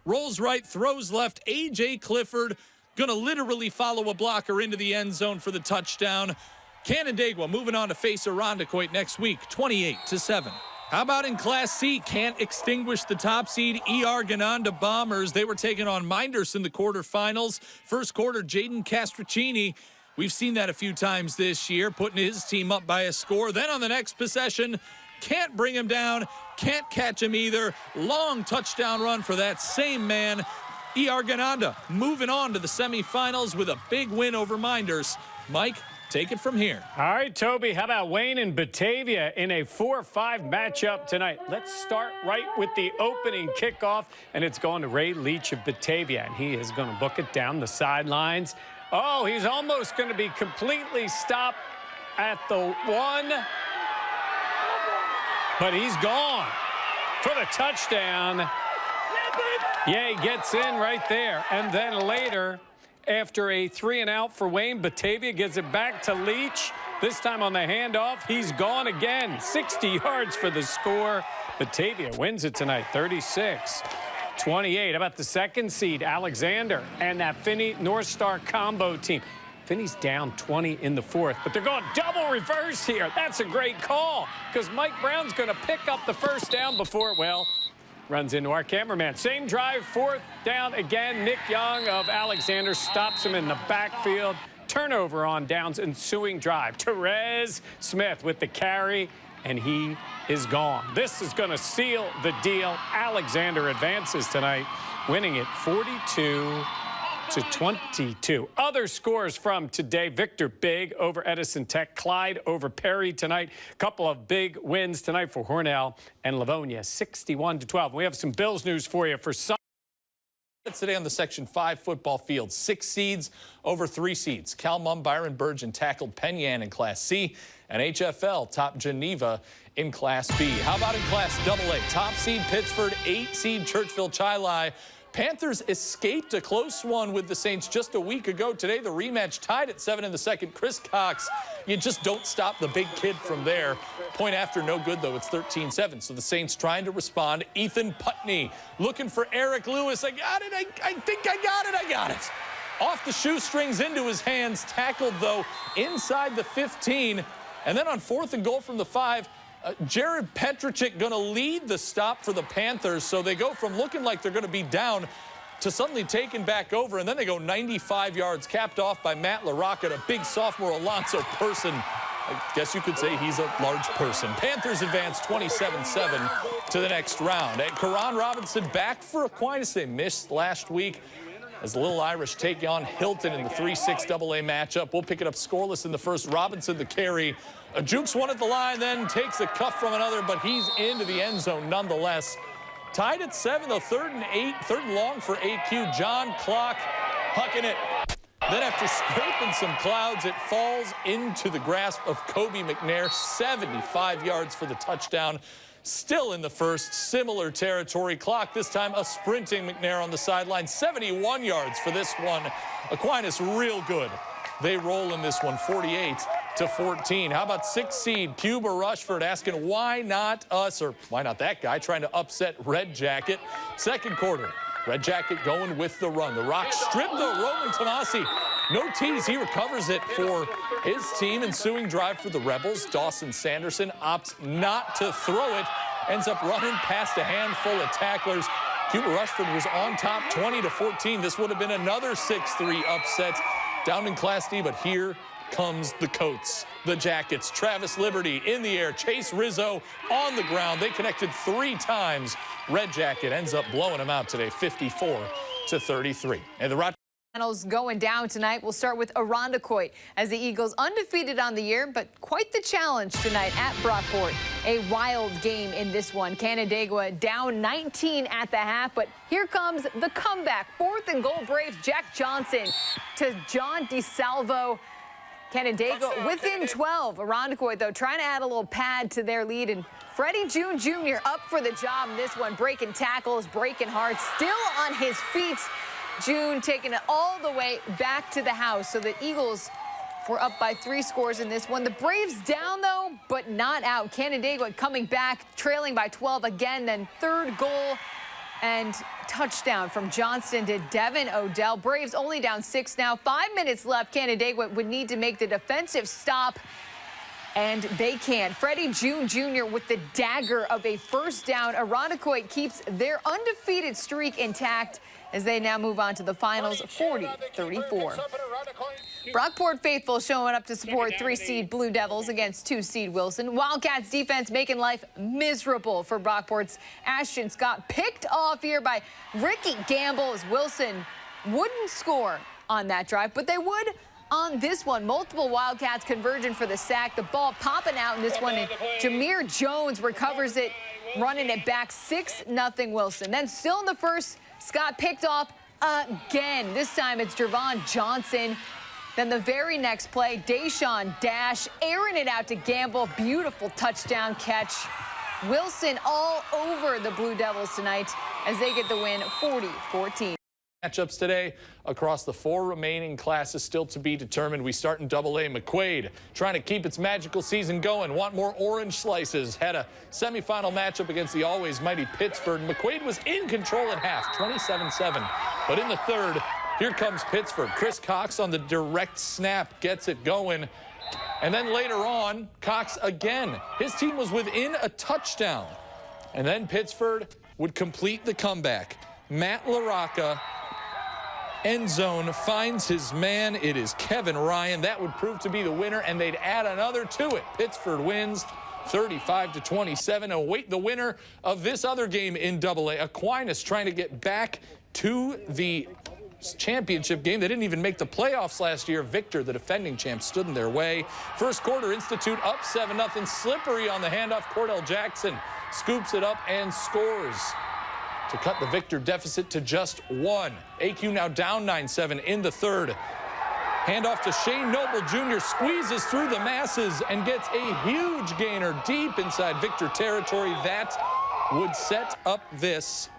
rolls right, throws left. A.J. Clifford going to literally follow a blocker into the end zone for the touchdown. Canandaigua moving on to face Irondequoit next week, 28-7. How about in Class C? Can't extinguish the top seed E.R. Gananda Bombers. They were taking on Minders in the quarterfinals. First quarter, Jaden Castricini. We've seen that a few times this year, putting his team up by a score. Then on the next possession, can't bring him down, can't catch him either. Long touchdown run for that same man. E.R. Gananda moving on to the semifinals with a big win over Minders. Mike, take it from here. All right, Toby, how about Wayne and Batavia in a 4-5 matchup tonight? Let's start right with the opening kickoff, and it's going to Ray Leach of Batavia, and he is going to book it down the sidelines. Oh, he's almost going to be completely stopped at the 1, but he's gone for the touchdown. Yeah, he gets in right there, and then later, after a 3-and-out for Wayne, Batavia gives it back to Leach. This time on the handoff, he's gone again. 60 yards for the score. Batavia wins it tonight, 36-28. How about the second seed, Alexander, and that Finney North Star combo team? Finney's down 20 in the 4th, but they're going double reverse here. That's a great call because Mike Brown's going to pick up the first down before, well, runs into our cameraman. Same drive, 4th down again. Nick Young of Alexander stops him in the backfield. Turnover on downs, ensuing drive. Therese Smith with the carry, and he is gone. This is going to seal the deal. Alexander advances tonight, winning it 42-22. Other scores from today: Victor Big over Edison Tech, Clyde over Perry tonight. Couple of big wins tonight for Hornell and Livonia, 61-12. We have some Bills news for you for some. Today on the Section 5 football field, 6 seeds over 3 seeds. Byron-Bergen tackled Penn Yan in Class C, and HFL topped Geneva in Class B. How about in Class AA? Top seed Pittsford, 8 seed Churchville-Chili. Panthers escaped a close one with the Saints just a week ago. Today, the rematch tied at 7 in the second. Chris Cox, you just don't stop the big kid from there. Point after, no good, though. It's 13-7. So the Saints trying to respond. Ethan Putney looking for Eric Lewis. I got it. I think I got it. I got it. Off the shoestrings into his hands. Tackled, though, inside the 15. And then on 4th and goal from the 5, Jared Petricek going to lead the stop for the Panthers, so they go from looking like they're going to be down to suddenly taken back over, and then they go 95 yards, capped off by Matt LaRocca, a big sophomore Alonzo Person. I guess you could say he's a large person. Panthers advance 27-7 to the next round. And Karan Robinson back for Aquinas. They missed last week as the Little Irish take on Hilton in the 3-6 AA matchup. We'll pick it up scoreless in the first. Robinson the carry. Jukes one at the line, then takes a cuff from another, but he's into the end zone nonetheless. Tied at 7, though, 3rd and 8, 3rd and long for AQ. John Clock hucking it. Then after scraping some clouds, it falls into the grasp of Kobe McNair. 75 yards for the touchdown. Still in the first, similar territory. Clock this time a sprinting McNair on the sideline. 71 yards for this one. Aquinas real good. They roll in this one, 48-14. How about 6th seed Cuba-Rushford asking why not us, or why not that guy, trying to upset Red Jacket. Second quarter, Red Jacket going with the run. The Rock stripped the Roman Tomasi. No tease, he recovers it for his team. Ensuing drive for the Rebels. Dawson Sanderson opts not to throw it. Ends up running past a handful of tacklers. Cuba-Rushford was on top 20-14. This would have been another 6-3 upset down in Class D, but here comes the Coats, the Jackets. Travis Liberty in the air, Chase Rizzo on the ground. They connected 3 times. Red Jacket ends up blowing them out today, 54-33. And the Finals going down tonight. We'll start with Irondequoit as the Eagles undefeated on the year, but quite the challenge tonight at Brockport. A wild game in this one. Canandaigua down 19 at the half, but here comes the comeback. 4th and goal, Braves. Jack Johnson to John DeSalvo. Canandaigua within 12. Irondequoit, though, trying to add a little pad to their lead, and Freddie June Jr. up for the job in this one. Breaking tackles, breaking hearts, still on his feet. June taking it all the way back to the house. So the Eagles were up by 3 scores in this one. The Braves down, though, but not out. Canandaigua coming back, trailing by 12 again, then 3rd goal and touchdown from Johnston to Devin Odell. Braves only down 6 now. 5 minutes left. Canandaigua would need to make the defensive stop, and they can. Freddie June Jr. with the dagger of a 1st down. Irondequoit keeps their undefeated streak intact as they now move on to the finals, 40-34. Brockport faithful showing up to support 3-seed Blue Devils against 2-seed Wilson. Wildcats defense making life miserable for Brockport's Ashton Scott. Picked off here by Ricky Gamble as Wilson wouldn't score on that drive, but they would on this one. Multiple Wildcats converging for the sack. The ball popping out in this one, and Jameer Jones recovers it, running it back. 6-0 Wilson. Then still in the first, Scott picked off again. This time it's Jervon Johnson. Then the very next play, Deshaun Dash airing it out to Gamble. Beautiful touchdown catch. Wilson all over the Blue Devils tonight as they get the win, 40-14. Matchups today across the 4 remaining classes still to be determined. We start in AA. McQuaid trying to keep its magical season going. Want more orange slices. Had a semifinal matchup against the always mighty Pittsford. McQuaid was in control at half, 27-7. But in the 3rd, here comes Pittsford. Chris Cox on the direct snap gets it going. And then later on, Cox again. His team was within a touchdown. And then Pittsford would complete the comeback. Matt LaRocca, end zone, finds his man. It is Kevin Ryan. That would prove to be the winner, and they'd add another to it. Pittsford wins 35-27. Await the winner of this other game in AA. Aquinas trying to get back to the championship game. They didn't even make the playoffs last year. Victor, the defending champ, stood in their way. First quarter, Institute up 7-0. Slippery on the handoff. Cordell Jackson scoops it up and scores to cut the Victor deficit to just 1. AQ now down 9-7 in the 3rd. Handoff to Shane Noble Jr. Squeezes through the masses and gets a huge gainer deep inside Victor territory. That would set up this.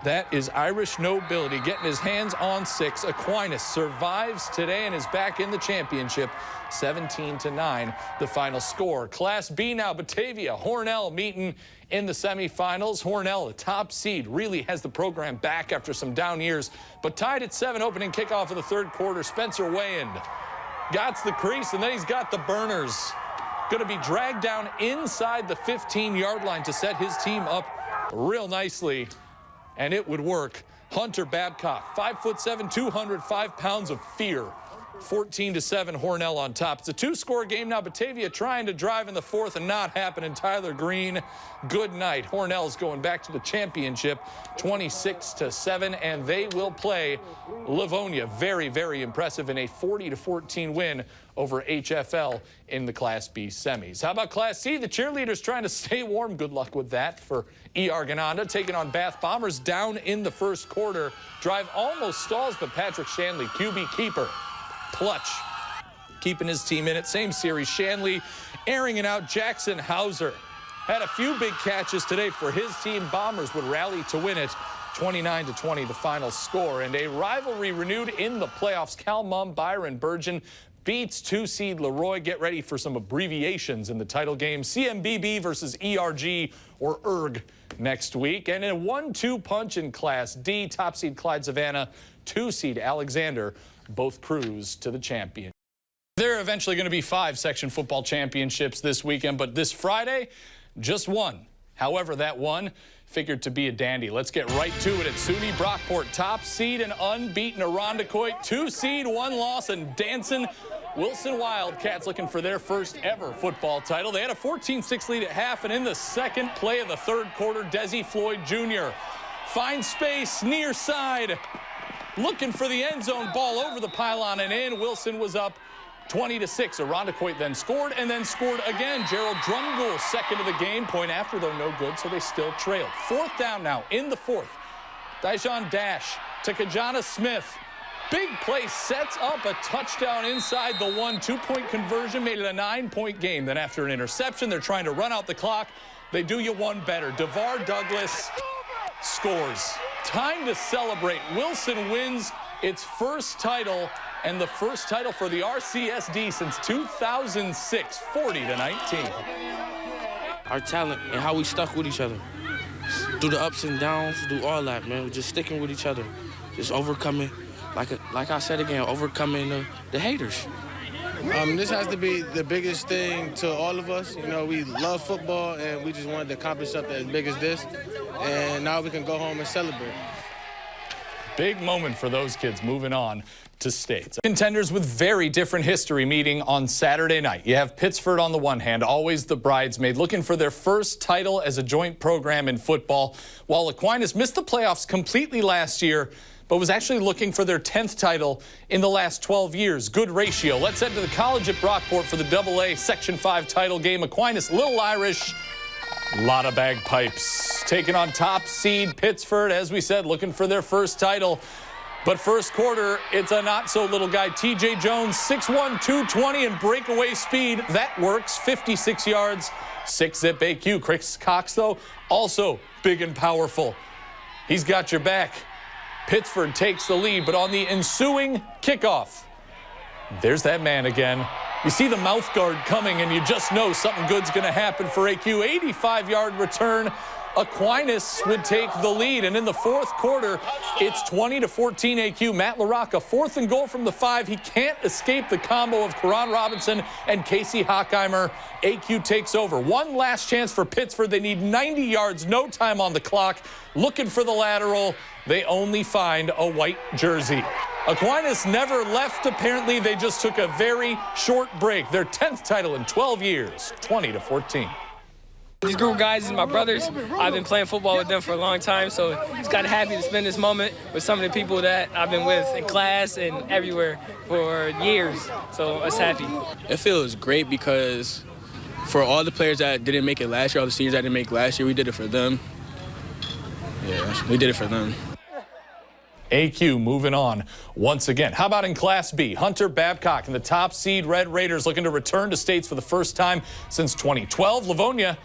That is Irish nobility getting his hands on 6. Aquinas survives today and is back in the championship. 17-9, the final score. Class B now, Batavia, Hornell meeting in the semifinals. Hornell, the top seed, really has the program back after some down years, but tied at 7 opening kickoff of the 3rd quarter. Spencer Wayand got the crease, and then he's got the burners. Going to be dragged down inside the 15-yard line to set his team up real nicely, and it would work. Hunter Babcock, 5'7", 205 pounds of fear. 14-7, Hornell on top. It's a 2-score game now. Batavia trying to drive in the 4th and not happening. Tyler Green, good night. Hornell's going back to the championship, 26-7, and they will play Livonia. Very, very impressive in a 40-14 win over HFL in the Class B semis. How about Class C? The cheerleaders trying to stay warm. Good luck with that for Arcadia, taking on Bath Bombers down in the 1st quarter. Drive almost stalls, but Patrick Shanley, QB keeper, clutch, keeping his team in it. Same series, Shanley airing it out. Jackson Hauser had a few big catches today for his team. Bombers would rally to win it, 29-20, the final score. And a rivalry renewed in the playoffs. Cal-Mum Byron-Bergen beats 2-seed Leroy. Get ready for some abbreviations in the title game. CMBB versus ERG or ERG next week. And in a 1-2 punch in Class D, top seed Clyde Savannah, 2-seed Alexander, both cruise to the champion. There are eventually going to be 5 section football championships this weekend, but this Friday, just 1. However, that one figured to be a dandy. Let's get right to it at SUNY Brockport. Top seed and unbeaten Irondequoit, 2-seed, 1 loss, and dancing Wilson Wildcats looking for their first ever football title. They had a 14-6 lead at half, and in the 2nd play of the 3rd quarter, Desi Floyd Jr. finds space near side. looking for the end zone, ball over the pylon and in. Wilson was up 20-6. Irondequoit then scored and then scored again. Gerald Drumgoole, second of the game. Point after, though, no good, so they still trailed. Fourth down now in the fourth. Dijon Dash to Kajana Smith. Big play, sets up a touchdown inside the one. 2-point conversion made it a 9-point game. Then after an interception, they're trying to run out the clock. They do you one better. DeVar Douglas scores. Time to celebrate. Wilson wins its first title, and the first title for the RCSD since 2006, 40-19. Our talent and how we stuck with each other. Through the ups and downs, through all that, man. We're just sticking with each other. Just overcoming, like I said again, overcoming the haters. This has to be the biggest thing to all of us. You know, we love football, and we just wanted to accomplish something as big as this. And now we can go home and celebrate. Big moment for those kids moving on to states. Contenders with very different history meeting on Saturday night. You have Pittsford on the one hand, always the bridesmaid, looking for their first title as a joint program in football, while Aquinas missed the playoffs completely last year, but was actually looking for their 10th title in the last 12 years. Good ratio. Let's head to the college at Brockport for the AA Section 5 title game. Aquinas, Little Irish, lot of bagpipes. Taking on top seed Pittsford, as we said, looking for their first title. But first quarter, it's a not-so-little guy, T.J. Jones, 6'1", 220, and breakaway speed. That works, 56 yards, 6-zip AQ. Chris Cox, though, also big and powerful. He's got your back. Pittsford takes the lead, but on the ensuing kickoff, there's that man again. You see the mouth guard coming, and you just know something good's going to happen for AQ. 85-yard return. Aquinas would take the lead, and in the fourth quarter, it's 20-14 AQ. Matt LaRocca, 4th and goal from the 5. He can't escape the combo of Karan Robinson and Casey Hockheimer. AQ takes over. One last chance for Pittsford. They need 90 yards, no time on the clock. Looking for the lateral. They only find a white jersey. Aquinas never left, apparently. They just took a very short break. Their 10th title in 12 years, 20-14. These group of guys is my brothers. I've been playing football with them for a long time, so it's kind of happy to spend this moment with some of the people that I've been with in class and everywhere for years. So it's happy. It feels great because for all the players that didn't make it last year, all the seniors that didn't make it last year, we did it for them. Yeah, we did it for them. AQ moving on once again. How about in Class B? Hunter Babcock and the top seed Red Raiders looking to return to states for the first time since 2012. Livonia,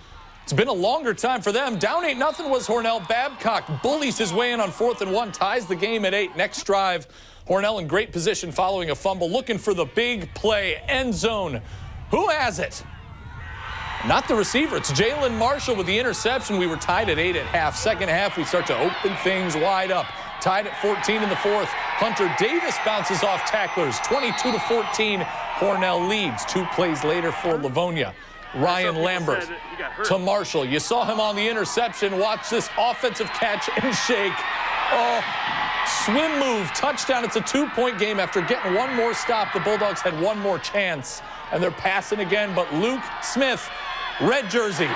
it's been a longer time for them. Down 8-0 was Hornell. Babcock bullies his way in on 4th and 1, ties the game at 8. Next drive, Hornell in great position following a fumble, looking for the big play, end zone. Who has it? Not the receiver. It's Jalen Marshall with the interception. We were tied at 8 at half. Second half, we start to open things wide up. Tied at 14 in the fourth. Hunter Davis bounces off tacklers. 22-14. Hornell leads. 2 plays later for Livonia. Ryan Lambert to Marshall. You saw him on the interception. Watch this offensive catch and shake. Oh, swim move, touchdown. It's a 2-point game. After getting one more stop, the Bulldogs had one more chance. And they're passing again, but Luke Smith, red jersey,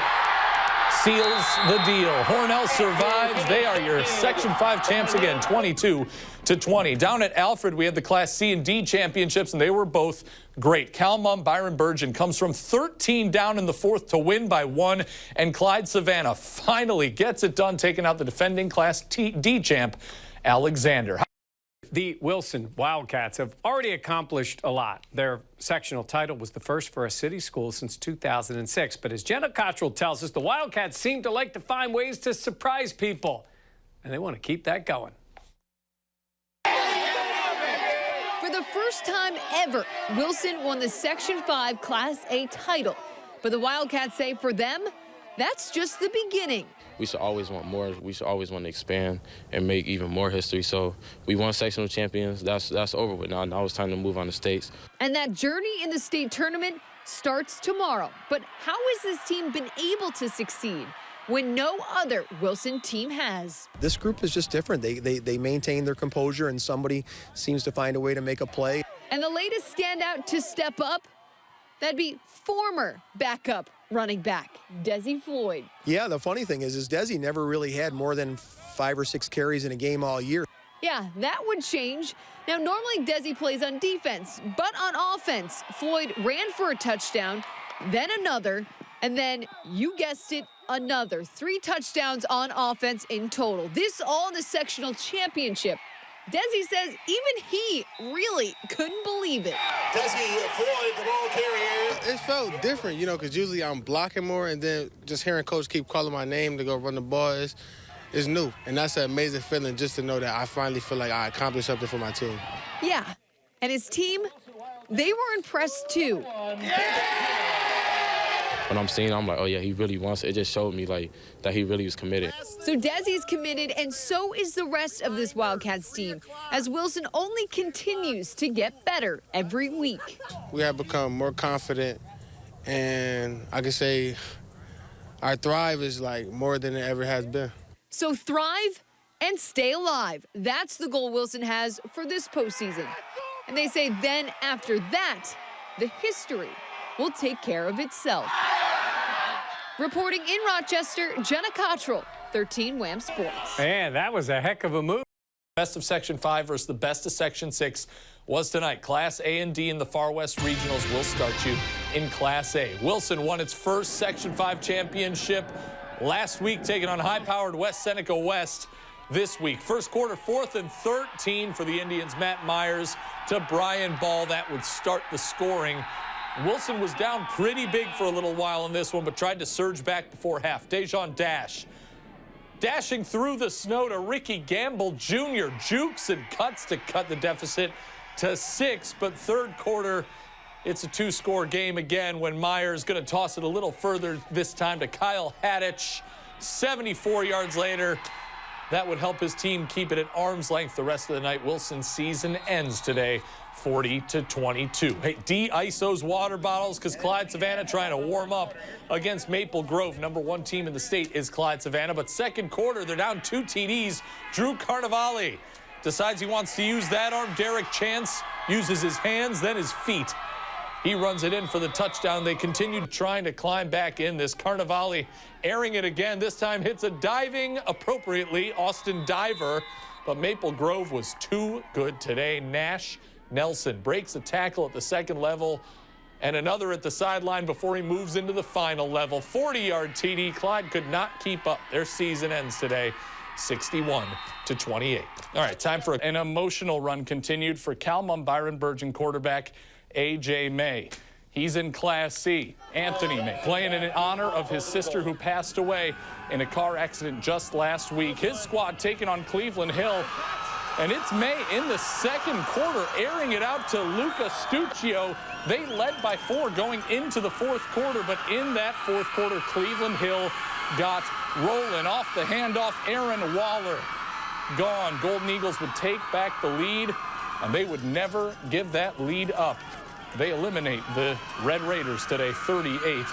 seals the deal. Hornell survives. They are your Section 5 champs again, 22-20. Down at Alfred, we had the Class C and D championships, and they were both great. Calmum Byron-Bergen comes from 13 down in the fourth to win by 1, and Clyde Savannah finally gets it done, taking out the defending Class D champ, Alexander. The Wilson Wildcats have already accomplished a lot. Their sectional title was the first for a city school since 2006. But as Jenna Cottrell tells us, the Wildcats seem to like to find ways to surprise people, and they want to keep that going. For the first time ever, Wilson won the Section 5 Class A title. But the Wildcats say for them, that's just the beginning. We should always want more. We should always want to expand and make even more history. So we won sectional champions. That's over with now. Now it's time to move on to states. And that journey in the state tournament starts tomorrow. But how has this team been able to succeed when no other Wilson team has? This group is just different. They maintain their composure, and somebody seems to find a way to make a play. And the latest standout to step up, that'd be former backup running back, Desi Floyd. Yeah, the funny thing is Desi never really had more than 5 or 6 carries in a game all year. Yeah, that would change. Now, normally Desi plays on defense, but on offense, Floyd ran for a touchdown, then another, and then, you guessed it, another. 3 touchdowns on offense in total. This all in the sectional championship. Desi says even he really couldn't believe it. Desi Floyd, the ball carrier. It felt different, you know, because usually I'm blocking more, and then just hearing coach keep calling my name to go run the ball is new. And that's an amazing feeling just to know that I finally feel like I accomplished something for my team. Yeah, and his team, they were impressed too. When I'm seeing, I'm like, oh yeah, he really wants it. It just showed me like that he really was committed. So Desi's committed, and so is the rest of this Wildcats team, as Wilson only continues to get better every week. We have become more confident, and I can say our thrive is like more than it ever has been. So thrive and stay alive. That's the goal Wilson has for this postseason. And they say then after that, the history will take care of itself. Reporting in Rochester, Jenna Cottrell, 13 Wham Sports. Man, that was a heck of a move. Best of Section 5 versus the best of Section 6 was tonight. Class A and D in the Far West Regionals will start you in Class A. Wilson won its first Section 5 championship last week, taking on high-powered West Seneca West this week. First quarter, 4th and 13 for the Indians. Matt Myers to Brian Ball. That would start the scoring. Wilson was down pretty big for a little while in this one, but tried to surge back before half. Dejon Dash dashing through the snow to Ricky Gamble Jr. Jukes and cuts to cut the deficit to 6, but third quarter, it's a 2-score game again when Myers going to toss it a little further this time to Kyle Hadich. 74 yards later, that would help his team keep it at arm's length the rest of the night. Wilson's season ends today 40-22. Hey, de-ice water bottles because Clyde Savannah trying to warm up against Maple Grove. Number 1 team in the state is Clyde Savannah, but second quarter, they're down 2 TDs. Drew Carnevale decides he wants to use that arm. Derek Chance uses his hands, then his feet. He runs it in for the touchdown. They continued trying to climb back in. This Carnevale airing it again. This time hits a diving, appropriately, Austin Diver. But Maple Grove was too good today. Nash Nelson breaks a tackle at the second level and another at the sideline before he moves into the final level. 40-yard TD. Clyde could not keep up. Their season ends today 61-28. All right, time for an emotional run continued for Calmon Byron-Bergen quarterback A.J. May. He's in Class C. Anthony May, playing in honor of his sister who passed away in a car accident just last week. His squad taking on Cleveland Hill. And it's May in the second quarter, airing it out to Luca Stuccio. They led by 4 going into the fourth quarter, but in that fourth quarter, Cleveland Hill got rolling. Off the handoff, Aaron Waller gone. Golden Eagles would take back the lead, and they would never give that lead up. They eliminate the Red Raiders today, 38-20.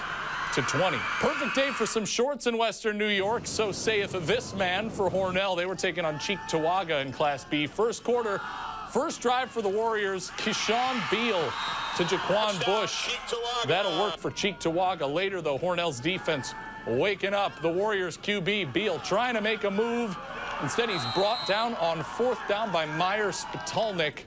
Perfect day for some shorts in Western New York, so saith this man for Hornell. They were taking on Cheektowaga in Class B. First quarter, first drive for the Warriors. Keyshawn Beal to Jaquan Bush. That'll work for Cheektowaga. Later, though, Hornell's defense waking up. The Warriors QB, Beal, trying to make a move. Instead, he's brought down on 4th down by Meyer Spitalnik.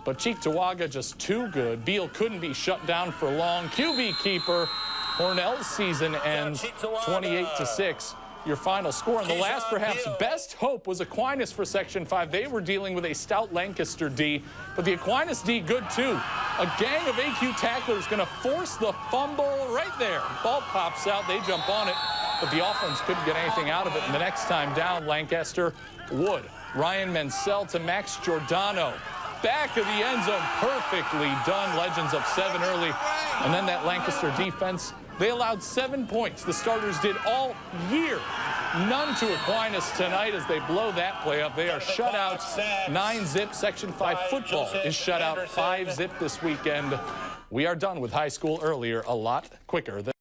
But Cheektowaga just too good. Beal couldn't be shut down for long. QB keeper. Hornell's season ends 28-6. Your final score. And the last, perhaps, best hope was Aquinas for Section 5. They were dealing with a stout Lancaster D, but the Aquinas D good, too. A gang of AQ tacklers going to force the fumble right there. Ball pops out. They jump on it, but the offense couldn't get anything out of it. And the next time down, Lancaster would. Ryan Mansell to Max Giordano. Back of the end zone, perfectly done. Legends up 7 early. And then that Lancaster defense, they allowed 7 points. The starters did all year. None to Aquinas tonight as they blow that play up. They are shut out 9-zip. Section 5 football is shut out 5-zip this weekend. We are done with high school earlier, a lot quicker than